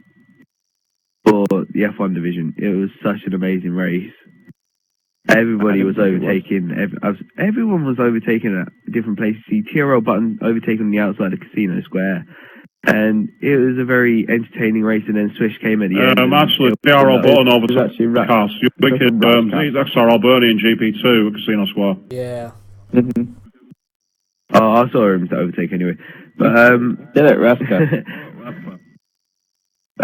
for the F1 division. It was such an amazing race. Everybody was overtaking. Everyone was overtaking at different places. See TRL Button overtaken on the outside of Casino Square. And it was a very entertaining race, and then Swish came at the end. Actually, XRL Button over to Cast. You're thinking, he's XRL Bernie in GP2 at Casino Square. Yeah. Mm-hmm. Oh, I saw him to overtake anyway. But, did it, Raska?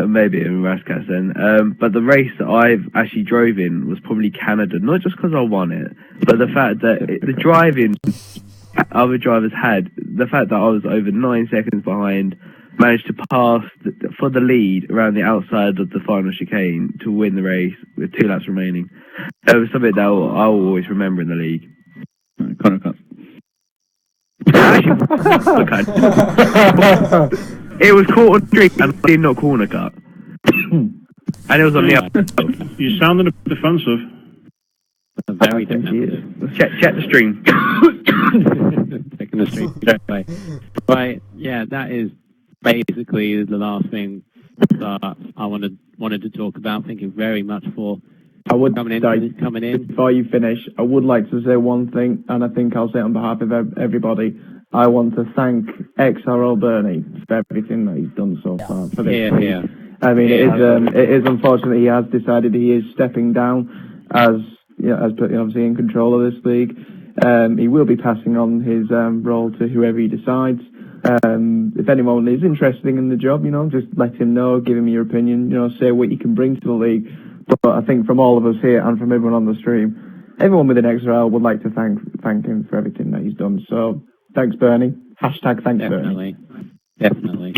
Maybe in Raskas then. But the race that I've actually drove in was probably Canada, not just because I won it, but the fact that the driving other drivers had, the fact that I was over 9 seconds behind, managed to pass for the lead around the outside of the final chicane to win the race with 2 laps remaining. It was something that I will always remember in the league. Corner cut. It was caught on streak and did not corner cut. And it was on the outside. You sounded a bit defensive. Very defensive. Check the stream. Taking the stream. Right, yeah, that is basically the last thing that I wanted to talk about. Thank you very much for coming in. Before you finish, I would like to say one thing, and I think I'll say it on behalf of everybody. I want to thank XRL Bernie for everything that he's done so far. For this I mean, it is unfortunate he has decided he is stepping down as obviously in control of this league. He will be passing on his role to whoever he decides. If anyone is interested in the job, just let him know, give him your opinion, say what you can bring to the league. But I think from all of us here and from everyone on the stream, everyone within XRL would like to thank him for everything that he's done. So thanks, Bernie. Hashtag thanks, Bernie. Definitely.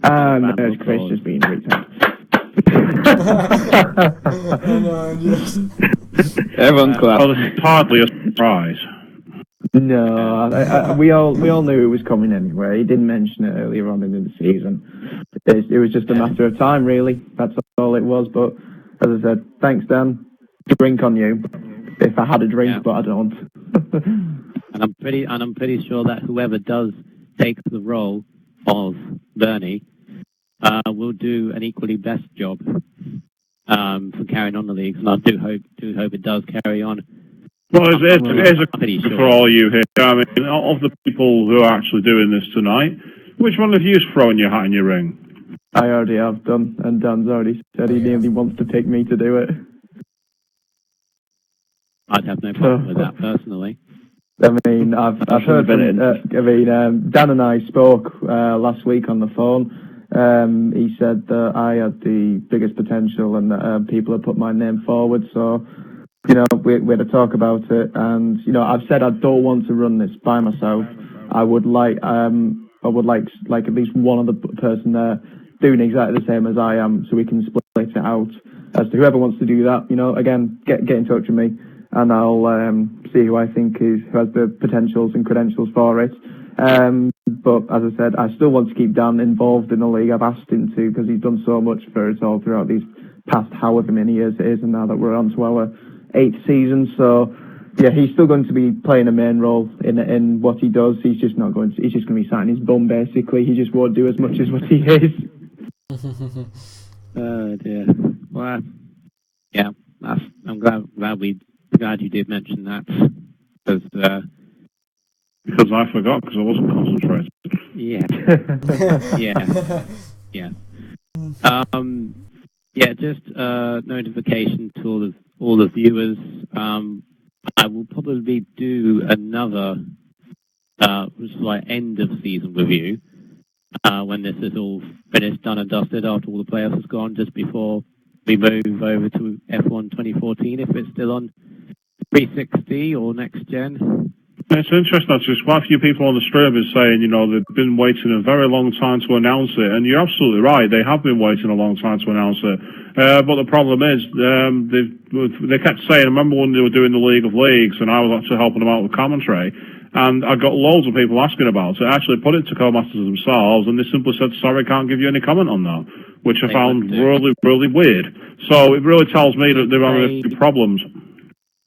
And there's Chris just being retarded. Everyone clap. Well, it's hardly a surprise. No, we all knew it was coming anyway. He didn't mention it earlier on in the season. It was just a matter of time, really. That's all it was. But as I said, thanks, Dan. Drink on you. If I had a drink, but I don't. And I'm pretty sure that whoever does take the role of Bernie will do an equally best job for carrying on the leagues, and I do hope it does carry on. Well, it is a question for all you here. I mean, of the people who are actually doing this tonight, which one of you is throwing your hat in your ring? I already have done, and Dan's already said he nearly wants to pick me to do it. I'd have no problem with that personally. I mean, I've heard from, Dan and I spoke last week on the phone. He said that I had the biggest potential and that people had put my name forward. So, we had a talk about it. And, I've said I don't want to run this by myself. I would like at least one other person there doing exactly the same as I am, so we can split it out. As to whoever wants to do that, again, get in touch with me, and I'll see who I think who has the potentials and credentials for it. But as I said, I still want to keep Dan involved in the league. I've asked him to, because he's done so much for us all throughout these past however many years it is, and now that we're on to our 8th season. So yeah, he's still going to be playing a main role in what he does. He's just not going to. He's just going to be sat in his bum basically. He just won't do as much as what he is. Oh dear. Well, yeah, I'm glad you did mention that, because I forgot, because I wasn't concentrated. Yeah. Just notification to all the viewers. I will probably do another end of season review when this is all finished, done and dusted, after all the playoffs has gone, just before we move over to F1 2014, if it's still on 360 or next gen. It's interesting, actually. Quite a few people on the stream are saying, they've been waiting a very long time to announce it, and you're absolutely right. They have been waiting a long time to announce it. But the problem is, they kept saying, I remember when they were doing the League of Leagues, and I was actually helping them out with commentary, and I got loads of people asking about it. I actually put it to co-masters themselves, and they simply said, sorry, can't give you any comment on that, which I found really, really weird. So it really tells me that they're having a few problems.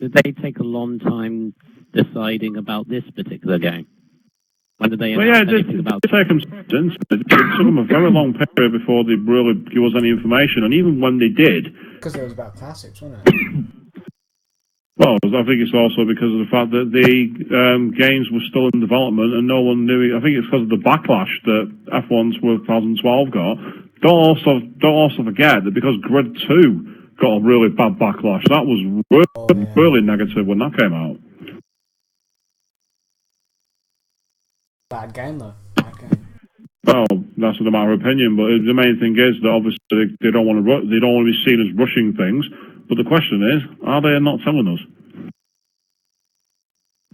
Did they take a long time deciding about this particular game? When did they announce anything about it? It took them a very long period before they really give us any information, and even when they did... Because it was about classics, wasn't it? Well, I think it's also because of the fact that the games were still in development and no one knew it. I think it's because of the backlash that F1 2012 got. Don't also forget that because Grid 2 got a really bad backlash, that was really negative when that came out. Bad game, though. Bad game. Well, that's a matter of opinion, but the main thing is that obviously they don't want to be seen as rushing things. But the question is, are they not telling us?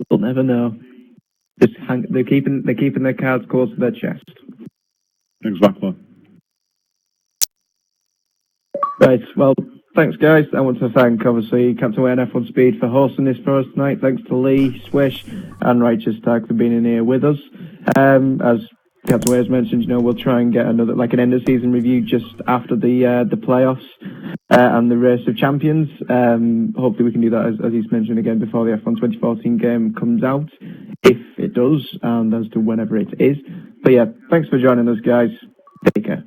We'll never know. They're keeping their cards close to their chest. Exactly. Right. Well, thanks, guys. I want to thank, obviously, Captain Wayne F1 Speed for hosting this for us tonight. Thanks to Lee, Swish, and Righteous Tag for being in here with us. As Captain Wayne's mentioned, we'll try and get another, an end of season review just after the playoffs and the Race of Champions. Hopefully we can do that, as he's mentioned again, before the F1 2014 game comes out, if it does, and as to whenever it is. But yeah, thanks for joining us, guys. Take care.